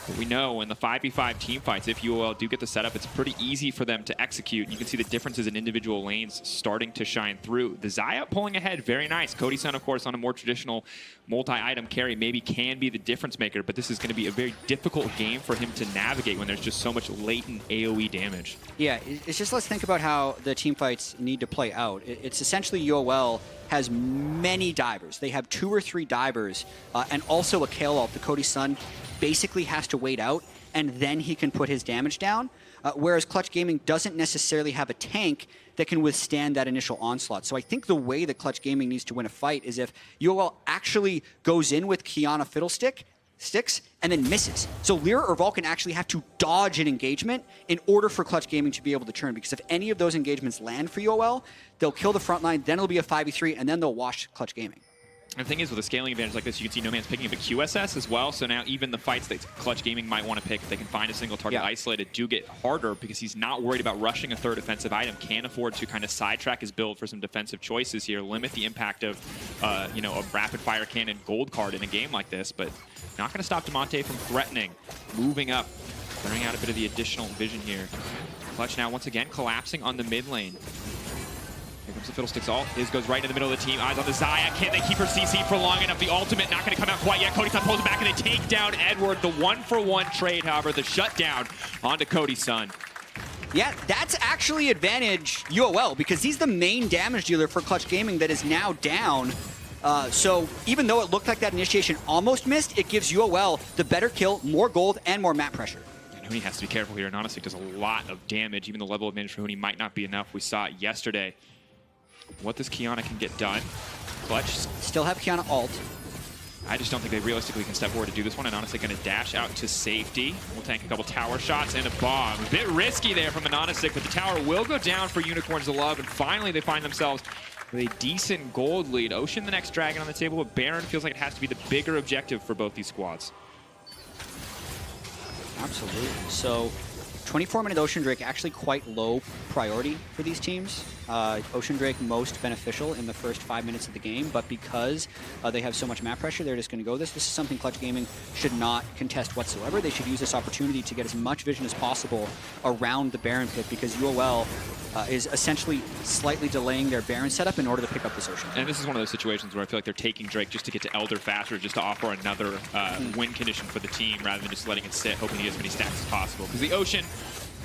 But we know in the 5v5 team fights, if UOL do get the setup, it's pretty easy for them to execute. You can see the differences in individual lanes starting to shine through. The Xayah pulling ahead, very nice. Cody Sun, of course, on a more traditional multi-item carry, maybe can be the difference maker, but this is going to be a very difficult game for him to navigate when there's just so much latent AoE damage. Yeah, it's just, let's think about how the team fights need to play out. It's essentially UOL has many divers. They have 2 or 3 divers, and also a Kayle ult. The Cody Sun basically has to wait out, and then he can put his damage down. Whereas Clutch Gaming doesn't necessarily have a tank that can withstand that initial onslaught. So I think the way that Clutch Gaming needs to win a fight is if UOL actually goes in with Qiyana Fiddlesticks and then misses. So Lyra or Vulcan actually have to dodge an engagement in order for Clutch Gaming to be able to turn, because if any of those engagements land for UOL, they'll kill the front line, then it'll be a 5v3, and then they'll wash Clutch Gaming. And the thing is, with a scaling advantage like this, you can see Noman's picking up a QSS as well, so now even the fights that Clutch Gaming might want to pick, if they can find a single target isolated, do get harder, because he's not worried about rushing a third offensive item, can afford to kind of sidetrack his build for some defensive choices here, limit the impact of, a rapid-fire cannon gold card in a game like this, but not going to stop Damonte from threatening, moving up, clearing out a bit of the additional vision here. Clutch now once again collapsing on the mid lane. Here comes the Fiddlesticks ult. His goes right in the middle of the team. Eyes on the Xayah. Can they keep her CC for long enough? The ultimate not going to come out quite yet. Cody Sun pulls it back and they take down Edward. The 1-for-1 trade, however, the shutdown onto Cody Sun. Yeah, that's actually advantage UOL, because he's the main damage dealer for Clutch Gaming that is now down So even though it looked like that initiation almost missed, it gives UOL the better kill, more gold, and more map pressure. And Huni has to be careful here. Nanosik does a lot of damage. Even the level of damage for Huni might not be enough. We saw it yesterday. What this Kiana can get done. Clutch. Still have Kiana ult. I just don't think they realistically can step forward to do this one. And honestly, going to dash out to safety. We'll tank a couple tower shots and a bomb. A bit risky there from Anonisic, but the tower will go down for Unicorns of Love. And finally, they find themselves with a decent gold lead. Ocean, the next dragon on the table, but Baron feels like it has to be the bigger objective for both these squads. Absolutely. So 24-minute Ocean Drake actually quite low priority for these teams. Ocean Drake most beneficial in the first 5 minutes of the game, but because they have so much map pressure, they're just going to go this. This is something Clutch Gaming should not contest whatsoever. They should use this opportunity to get as much vision as possible around the Baron pit, because UOL is essentially slightly delaying their Baron setup in order to pick up this Ocean. And this is one of those situations where I feel like they're taking Drake just to get to Elder faster, just to offer another win condition for the team, rather than just letting it sit, hoping to get as many stacks as possible. Because the Ocean,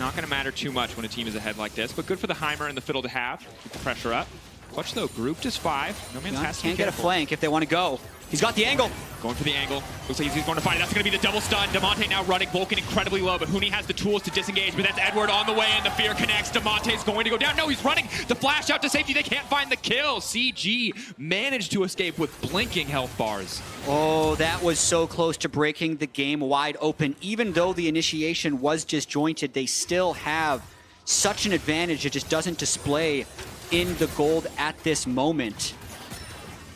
not going to matter too much when a team is ahead like this, but good for the Heimer and the Fiddle to have. Keep the pressure up. Clutch, though, grouped is 5. No man's has to be Can't get a careful. flank if they want to go. He's got the angle. Going for the angle. Looks like he's going to find it. That's going to be the double stun. Damonte now running. Vulcan incredibly low, but Huni has the tools to disengage. But that's Edward on the way, and the fear connects. Damonte's going to go down. No, he's running. The flash out to safety. They can't find the kill. CG managed to escape with blinking health bars. Oh, that was so close to breaking the game wide open. Even though the initiation was disjointed, they still have such an advantage. It just doesn't display in the gold at this moment.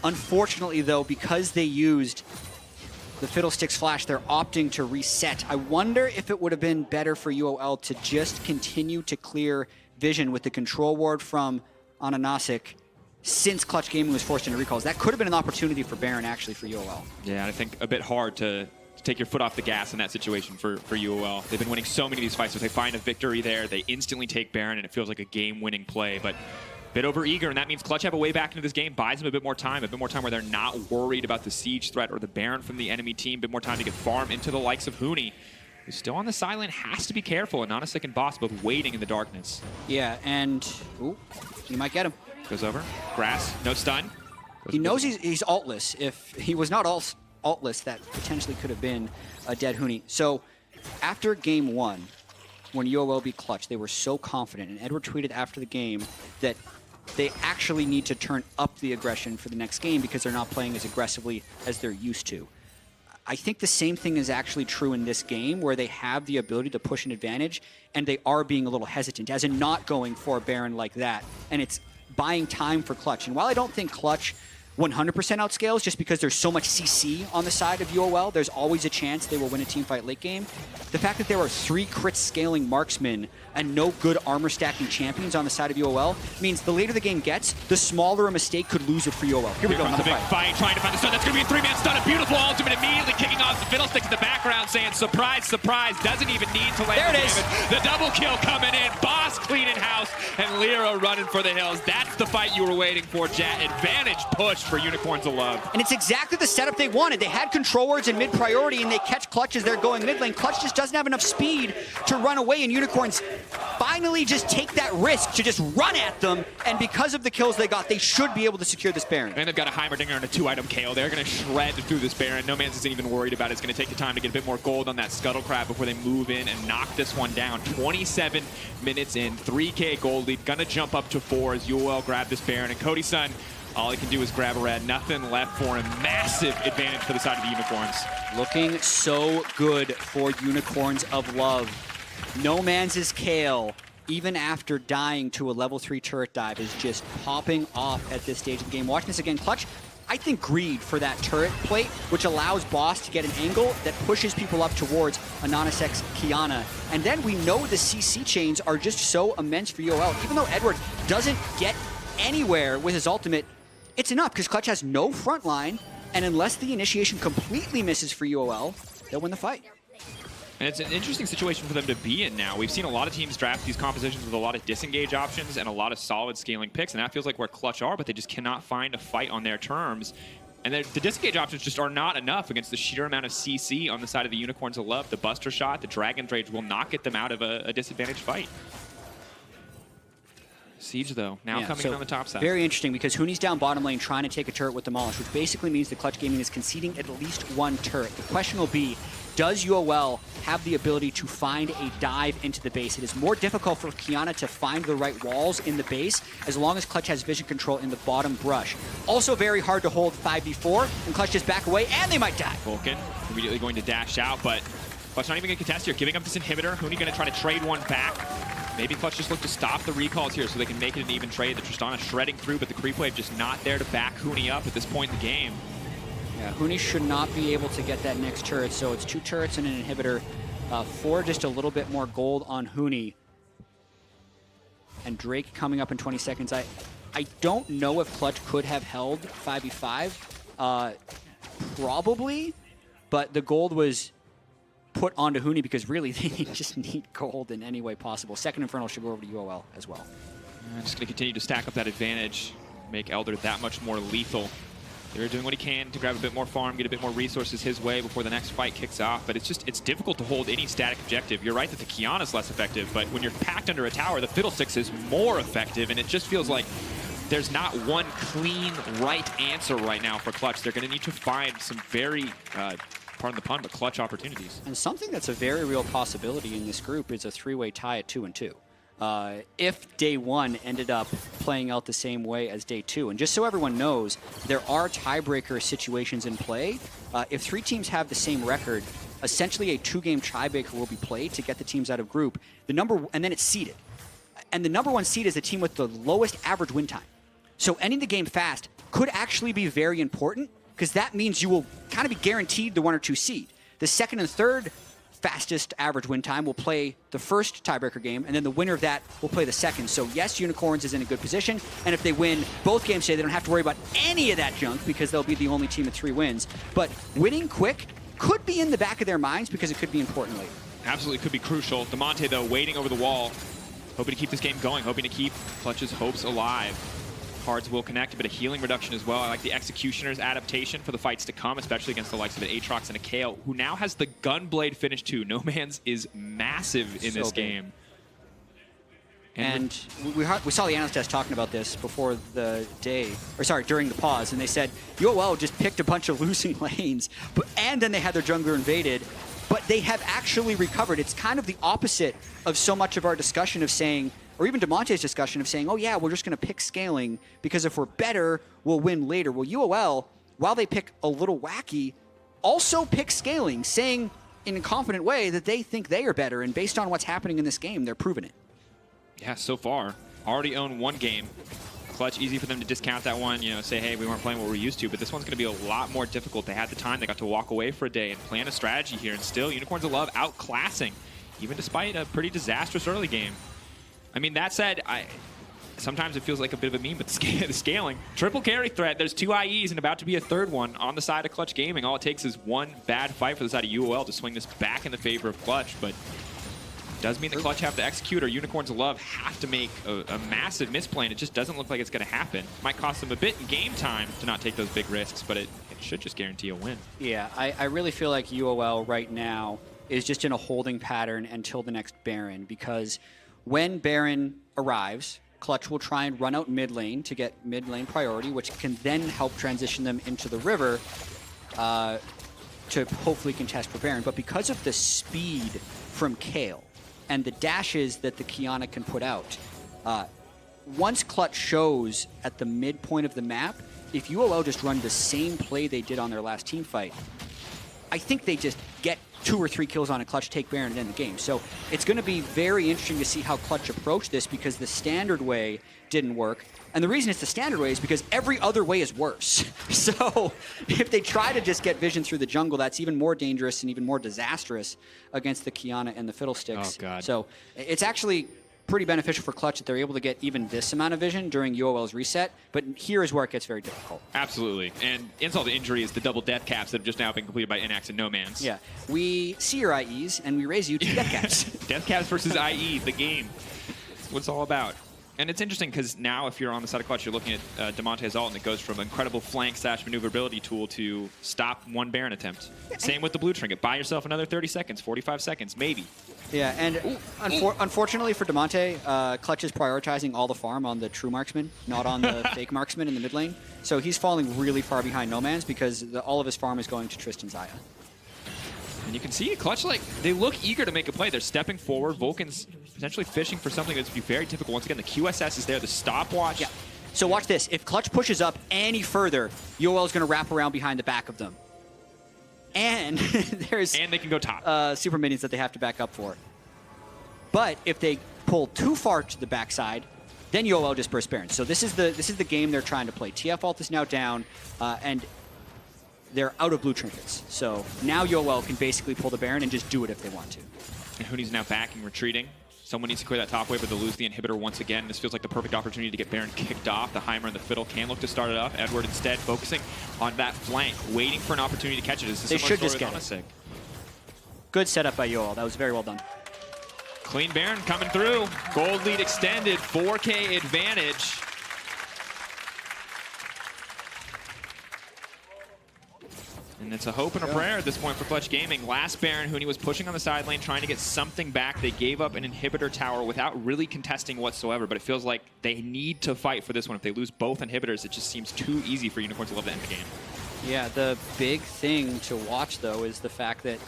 Unfortunately, though, because they used the Fiddlesticks Flash, they're opting to reset. I wonder if it would have been better for UOL to just continue to clear vision with the control ward from Ananasic since Clutch Gaming was forced into recalls. That could have been an opportunity for Baron, actually, for UOL. Yeah, I think a bit hard to take your foot off the gas in that situation for UOL. They've been winning so many of these fights, so if they find a victory there, they instantly take Baron, and it feels like a game-winning play. But bit over-eager, and that means Clutch have a way back into this game, buys them a bit more time where they're not worried about the siege threat or the Baron from the enemy team, a bit more time to get farm into the likes of Huni, who's still on the sideline, has to be careful, and Anonisic and Boss both waiting in the darkness. Yeah, and ooh, you might get him. Goes over, grass, no stun. He knows he's altless. If he was not altless, that potentially could have been a dead Huni. So after game 1, when UOL beat Clutch, they were so confident, and Edward tweeted after the game that they actually need to turn up the aggression for the next game because they're not playing as aggressively as they're used to. I think the same thing is actually true in this game, where they have the ability to push an advantage, and they are being a little hesitant, as in not going for a Baron like that. And it's buying time for Clutch. And while I don't think Clutch 100% outscales, just because there's so much CC on the side of UOL, there's always a chance they will win a teamfight late game. The fact that there are 3 crit scaling marksmen and no good armor stacking champions on the side of UOL means the later the game gets, the smaller a mistake could lose it for UOL. Here we go, another big fight, trying to find the stun. That's going to be a 3-man stun. A beautiful ultimate immediately kicking off the Fiddlesticks in the background, saying surprise, surprise. Doesn't even need to land there the it is. damage. The double kill coming in. Boss cleaning house, and Lero running for the hills. That's the fight you were waiting for, Jet. Advantage push for Unicorns of Love. And it's exactly the setup they wanted. They had control wards in mid-priority, and they catch Clutch as they're going mid lane. Clutch just doesn't have enough speed to run away, and Unicorns finally just take that risk to just run at them, and because of the kills they got, they should be able to secure this Baron. And they've got a Heimerdinger and a 2-item KO. They're going to shred through this Baron. No Man's isn't even worried about it. It's going to take the time to get a bit more gold on that Scuttle Crab before they move in and knock this one down. 27 minutes in, 3K gold lead. Going to jump up to 4 as UOL grab this Baron. And Cody Sun, all he can do is grab a red. Nothing left for him. Massive advantage for the side of the Unicorns. Looking so good for Unicorns of Love. No Man's Kale, even after dying to a level 3 turret dive, is just popping off at this stage of the game. Watching this again, Clutch, I think greed for that turret plate, which allows Boss to get an angle that pushes people up towards Anonisek's Kiana. And then we know the CC chains are just so immense for UOL. Even though Edward doesn't get anywhere with his ultimate, it's enough because Clutch has no front line, and unless the initiation completely misses for UOL, they'll win the fight. And it's an interesting situation for them to be in now. We've seen a lot of teams draft these compositions with a lot of disengage options and a lot of solid scaling picks, and that feels like where Clutch are, but they just cannot find a fight on their terms. And the disengage options just are not enough against the sheer amount of CC on the side of the Unicorns of Love. The Buster Shot, the Dragon's Rage will not get them out of a disadvantaged fight. Siege, though, now Yeah, coming so in on the top side. Very interesting because Huni's down bottom lane trying to take a turret with Demolish, which basically means the Clutch Gaming is conceding at least one turret. The question will be, does UOL have the ability to find a dive into the base? It is more difficult for Kiana to find the right walls in the base as long as Clutch has vision control in the bottom brush. Also very hard to hold 5v4, and Clutch just back away, and they might die. Vulcan immediately going to dash out, but Clutch not even going to contest here, giving up this inhibitor. Huni going to try to trade one back. Maybe Clutch just look to stop the recalls here so they can make it an even trade. The Tristana shredding through, but the creep wave just not there to back Huni up at this point in the game. Yeah, Huni should not be able to get that next turret, so it's 2 turrets and an inhibitor for just a little bit more gold on Huni. And Drake coming up in 20 seconds. I don't know if Clutch could have held 5v5. Probably, but the gold was put onto Huni because really they just need gold in any way possible. Second Infernal should go over to UOL as well. Just going to continue to stack up that advantage, make Elder that much more lethal. They're doing what he can to grab a bit more farm, get a bit more resources his way before the next fight kicks off, but it's difficult to hold any static objective. You're right that the Kiana's less effective, but when you're packed under a tower, the Fiddlesticks is more effective, and it just feels like there's not one clean, right answer right now for Clutch. They're going to need to find some very, pardon the pun, but clutch opportunities. And something that's a very real possibility in this group is a 3-way tie at 2-2. If day 1 ended up playing out the same way as day 2. And just so everyone knows, there are tiebreaker situations in play. If 3 teams have the same record, essentially a 2-game tiebreaker will be played to get the teams out of group. And then it's seeded. And the number 1 seed is the team with the lowest average win time. So ending the game fast could actually be very important because that means you will kind of be guaranteed the 1 or 2 seed. The second and third fastest average win time will play the first tiebreaker game, and then the winner of that will play the second. So yes, Unicorns is in a good position, and if they win both games today, they don't have to worry about any of that junk because they'll be the only team with 3 wins. But winning quick could be in the back of their minds because it could be important later. Absolutely could be crucial. Demonte, though, waiting over the wall, hoping to keep this game going, hoping to keep Clutch's hopes alive. Cards will connect, but a healing reduction as well. I like the Executioner's adaptation for the fights to come, especially against the likes of an Aatrox and a Kayle, who now has the Gunblade finish too. No Man's is massive in this game. And we saw the analyst test talking about this before the day, or sorry, during the pause, and they said UOL just picked a bunch of losing lanes, and then they had their jungler invaded, but they have actually recovered. It's kind of the opposite of so much of our discussion of saying, or even DeMonte's discussion of saying, oh yeah, we're just going to pick scaling because if we're better, we'll win later. Well, UOL, while they pick a little wacky, also pick scaling, saying in a confident way that they think they are better, and based on what's happening in this game, they're proving it. Yeah, so far, already own 1 game. Clutch, easy for them to discount that one, say, hey, we weren't playing what we're used to, but this one's going to be a lot more difficult. They had the time, they got to walk away for a day and plan a strategy here, and still, Unicorns of Love outclassing, even despite a pretty disastrous early game. I mean, that said, sometimes it feels like a bit of a meme, but the scaling. Triple carry threat, there's 2 IEs and about to be a 3rd one on the side of Clutch Gaming. All it takes is 1 bad fight for the side of UOL to swing this back in the favor of Clutch, but it does mean the Clutch have to execute, or Unicorns of Love have to make a massive misplay, and it just doesn't look like it's going to happen. Might cost them a bit in game time to not take those big risks, but it should just guarantee a win. Yeah, I really feel like UOL right now is just in a holding pattern until the next Baron, because when Baron arrives, Clutch will try and run out mid lane to get mid lane priority, which can then help transition them into the river to hopefully contest for Baron. But because of the speed from Kayle and the dashes that the Kiana can put out, once Clutch shows at the midpoint of the map, if UOL just run the same play they did on their last team fight, I think they just get 2 or 3 kills on a Clutch, take Baron, and end the game. So it's going to be very interesting to see how Clutch approach this because the standard way didn't work. And the reason it's the standard way is because every other way is worse. So if they try to just get vision through the jungle, that's even more dangerous and even more disastrous against the Kiana and the Fiddlesticks. Oh, God. So it's actually pretty beneficial for Clutch that they're able to get even this amount of vision during UOL's reset, but here is where it gets very difficult. Absolutely, and insult to injury is the double death caps that have just now been completed by Inax and No Man's. Yeah, we see your IEs and we raise you to death caps. Death caps versus IE, the game. That's what it's all about. And it's interesting because now if you're on the side of Clutch, you're looking at Demonte's ult, and it goes from incredible flank / maneuverability tool to stop 1 Baron attempt. Same with the blue trinket. Buy yourself another 30 seconds, 45 seconds, maybe. Yeah, and unfortunately for Demonte, Clutch is prioritizing all the farm on the true marksman, not on the fake marksman in the mid lane. So he's falling really far behind No Man's because all of his farm is going to Tristan Zaya. And you can see Clutch, like, they look eager to make a play. They're stepping forward. Vulcan's potentially fishing for something that's be very difficult. Once again, the QSS is there, the stopwatch. Yeah. So watch this. If Clutch pushes up any further, UOL is going to wrap around behind the back of them. And there's... And they can go top. super minions that they have to back up for. But if they pull too far to the backside, then UOL just bursts Baron. So this is the game they're trying to play. TF ult is now down, and they're out of blue trinkets. So now UOL can basically pull the Baron and just do it if they want to. And Huni's now backing, retreating. Someone needs to clear that top wave, but they'll lose the inhibitor once again. This feels like the perfect opportunity to get Baron kicked off. The Heimer and the Fiddle can look to start it off. Edward instead focusing on that flank, waiting for an opportunity to catch it. They should just get it. Good setup by UOL. That was very well done. Clean Baron coming through. Gold lead extended, 4K advantage. And it's a hope and a prayer at this point for Clutch Gaming. Last Baron, Huni was pushing on the side lane, trying to get something back. They gave up an inhibitor tower without really contesting whatsoever, but it feels like they need to fight for this one. If they lose both inhibitors, it just seems too easy for Unicorns to love to end the game. Yeah, the big thing to watch, though, is the fact that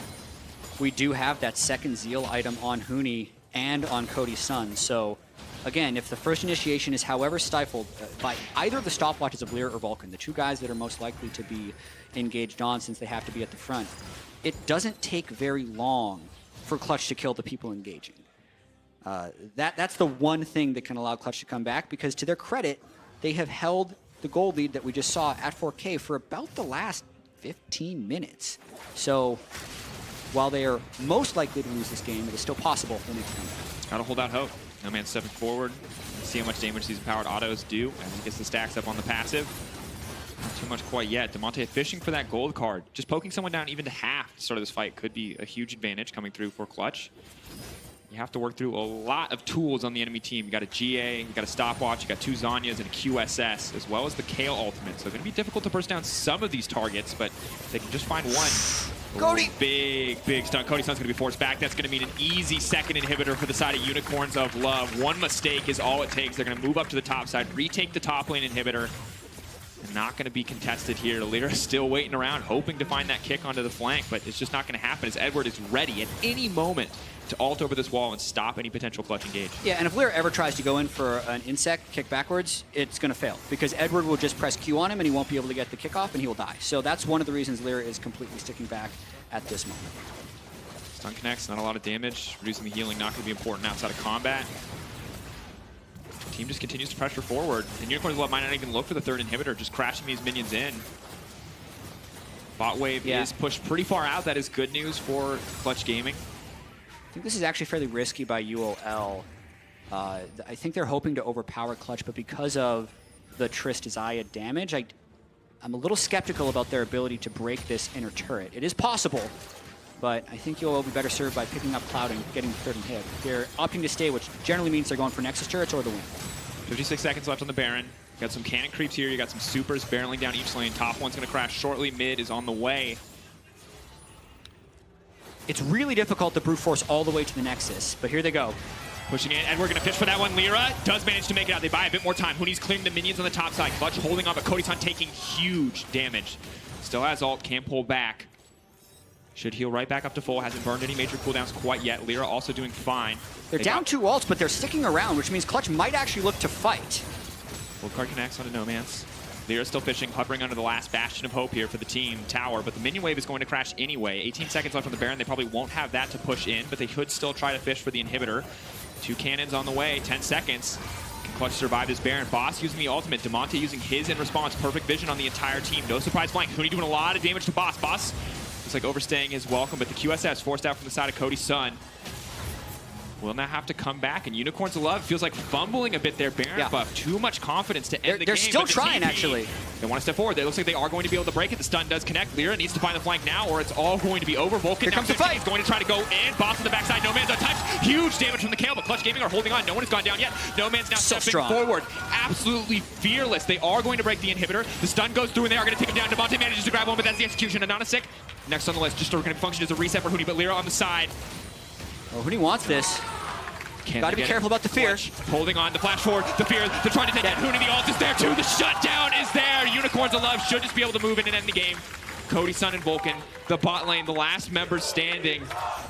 we do have that second Zeal item on Huni and on Cody's son. So, again, if the first initiation is however stifled by either the stopwatches of Lyra or Vulcan, the two guys that are most likely to be engaged on since they have to be at the front, it doesn't take very long for Clutch to kill the people engaging. That's the one thing that can allow Clutch to come back, because to their credit, they have held the gold lead that we just saw at 4K for about the last 15 minutes. So while they are most likely to lose this game, it is still possible they make a comeback. Gotta hold out hope. No Man's stepping forward. See how much damage these powered autos do as he gets the stacks up on the passive. Not too much quite yet. Demonte fishing for that gold card. Just poking someone down even to half to start of this fight could be a huge advantage coming through for Clutch. You have to work through a lot of tools on the enemy team. You got a GA, you got a stopwatch, you got two Zanyas and a QSS, as well as the Kale ultimate. So it's going to be difficult to burst down some of these targets, but if they can just find one. Cody! Big stun. Cody's son's going to be forced back. That's going to mean an easy second inhibitor for the side of Unicorns of Love. One mistake is all it takes. They're going to move up to the top side, retake the top lane inhibitor. And not going to be contested here. Lyra's still waiting around, hoping to find that kick onto the flank, but it's just not going to happen as Edward is ready at any moment to ult over this wall and stop any potential Clutch engage. Yeah, and if Lyra ever tries to go in for an insect kick backwards, it's going to fail, because Edward will just press Q on him and he won't be able to get the kickoff and he will die. So that's one of the reasons Lyra is completely sticking back at this moment. Stun connects, not a lot of damage. Reducing the healing, not going to be important outside of combat. Team just continues to pressure forward, and Unicorns might not even look for the third inhibitor, just crashing these minions in. Bot wave is pushed pretty far out. That is good news for Clutch Gaming. I think this is actually fairly risky by UOL. I think they're hoping to overpower Clutch, but because of the Trist Zaya damage, I'm a little skeptical about their ability to break this inner turret. It is possible, but I think UOL will be better served by picking up Cloud and getting the third hit. They're opting to stay, which generally means they're going for Nexus turrets or the win. 56 seconds left on the Baron. You got some cannon creeps here. You got some supers barreling down each lane. Top one's going to crash shortly. Mid is on the way. It's really difficult to brute force all the way to the Nexus, but here they go. Pushing in, and we're going to fish for that one. Lyra does manage to make it out. They buy a bit more time. Huni's clearing the minions on the top side. Clutch holding on, but Cody's taking huge damage. Still has ult, can pull back. Should heal right back up to full. Hasn't burned any major cooldowns quite yet. Lyra also doing fine. They're down 2 ults, but they're sticking around, which means Clutch might actually look to fight. Full card connects onto No Man's. Lyra's still fishing, hovering under the last bastion of hope here for the team tower, but the minion wave is going to crash anyway. 18 seconds left on the Baron. They probably won't have that to push in, but they could still try to fish for the inhibitor. 2 cannons on the way, 10 seconds. Can Clutch survive this Baron? Boss using the ultimate. Demonte using his in response. Perfect vision on the entire team. No surprise flank. Huni doing a lot of damage to Boss. Boss looks like overstaying his welcome, but the QSS forced out from the side of Cody's son. Will now have to come back, and Unicorns of Love feels like fumbling a bit there. Baron buff, too much confidence to end the game. They're still trying, actually. They want to step forward. It looks like they are going to be able to break it. The stun does connect. Lyra needs to find the flank now, or it's all going to be over. Vulcan now is going to try to go in. Boss on the backside. No Man's untouched. Huge damage from the Kale, but Clutch Gaming are holding on. No one has gone down yet. No Man's now stepping forward. Absolutely fearless. They are going to break the inhibitor. The stun goes through, and they are going to take him down. Demonte manages to grab one, but that's the execution. Anonasic next on the list, just going to function as a reset for Huni, but Lyra on the side. Oh, Huni wants this. Got to be careful about the fear. Clutch holding on to flash forward. The fear. They're trying to take that. Huni, the ult is there too. The shutdown is there. Unicorns of Love should just be able to move in and end the game. Cody, Sun, and Vulcan, the bot lane, the last members standing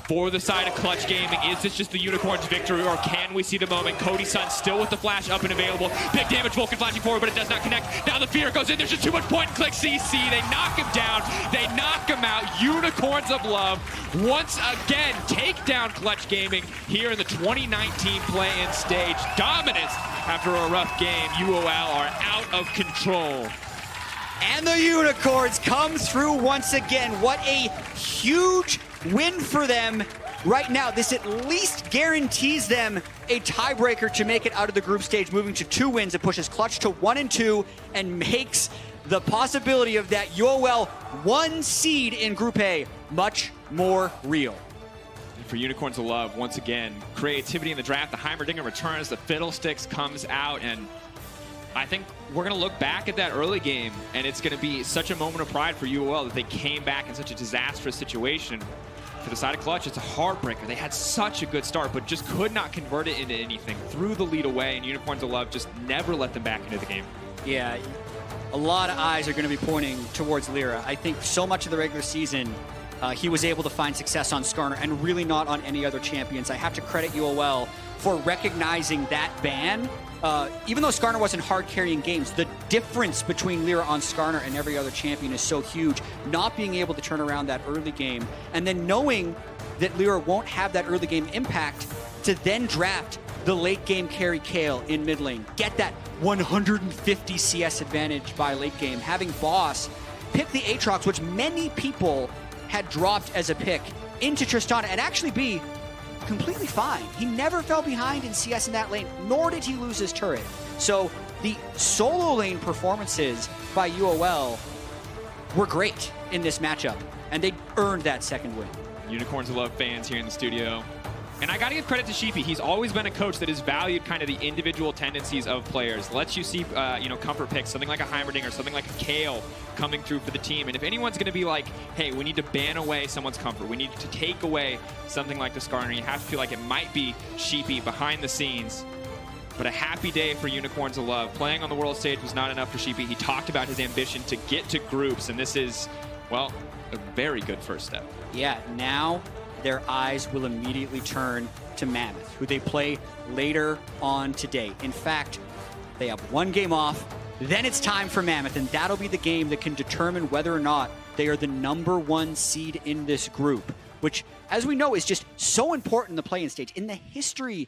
for the side of Clutch Gaming. Is this just the Unicorns' victory, or can we see the moment? Cody, Sun still with the flash up and available. Big damage, Vulcan flashing forward, but it does not connect. Now the fear goes in. There's just too much point and click CC. They knock him down. They knock him out. Unicorns of Love once again take down Clutch Gaming here in the 2019 play-in stage. Dominance after a rough game. UOL are out of control. And the Unicorns come through once again. What a huge win for them right now. This at least guarantees them a tiebreaker to make it out of the group stage, moving to 2 wins. It pushes Clutch to 1-2 and makes the possibility of that UOL 1 seed in Group A much more real. For Unicorns of Love, once again, creativity in the draft. The Heimerdinger returns, the Fiddlesticks comes out, and I think we're going to look back at that early game, and it's going to be such a moment of pride for UOL that they came back in such a disastrous situation. For the side of Clutch, it's a heartbreaker. They had such a good start, but just could not convert it into anything. Threw the lead away, and Unicorns of Love just never let them back into the game. Yeah, a lot of eyes are going to be pointing towards Lyra. I think so much of the regular season, he was able to find success on Skarner and really not on any other champions. I have to credit UOL for recognizing that ban. Even though Skarner wasn't hard carrying games, the difference between Lyra on Skarner and every other champion is so huge. Not being able to turn around that early game, and then knowing that Lyra won't have that early game impact, to then draft the late game carry Kayle in mid lane, get that 150 CS advantage by late game, having Boss pick the Aatrox, which many people had dropped as a pick, into Tristana, and actually be completely fine. He never fell behind in CS in that lane, nor did he lose his turret. So the solo lane performances by UOL were great in this matchup, and they earned that second win. Unicorns of Love fans here in the studio. And I got to give credit to Sheepy. He's always been a coach that has valued kind of the individual tendencies of players. Lets you see, comfort picks, something like a Heimerdinger, something like a Kayle coming through for the team. And if anyone's going to be like, hey, we need to ban away someone's comfort, we need to take away something like the Skarner, you have to feel like it might be Sheepy behind the scenes. But a happy day for Unicorns of Love. Playing on the world stage was not enough for Sheepy. He talked about his ambition to get to groups, and this is, well, a very good first step. Yeah, now their eyes will immediately turn to Mammoth, who they play later on today. In fact, they have 1 game off, then it's time for Mammoth, and that'll be the game that can determine whether or not they are the #1 seed in this group, which, as we know, is just so important in the play-in stage. In the history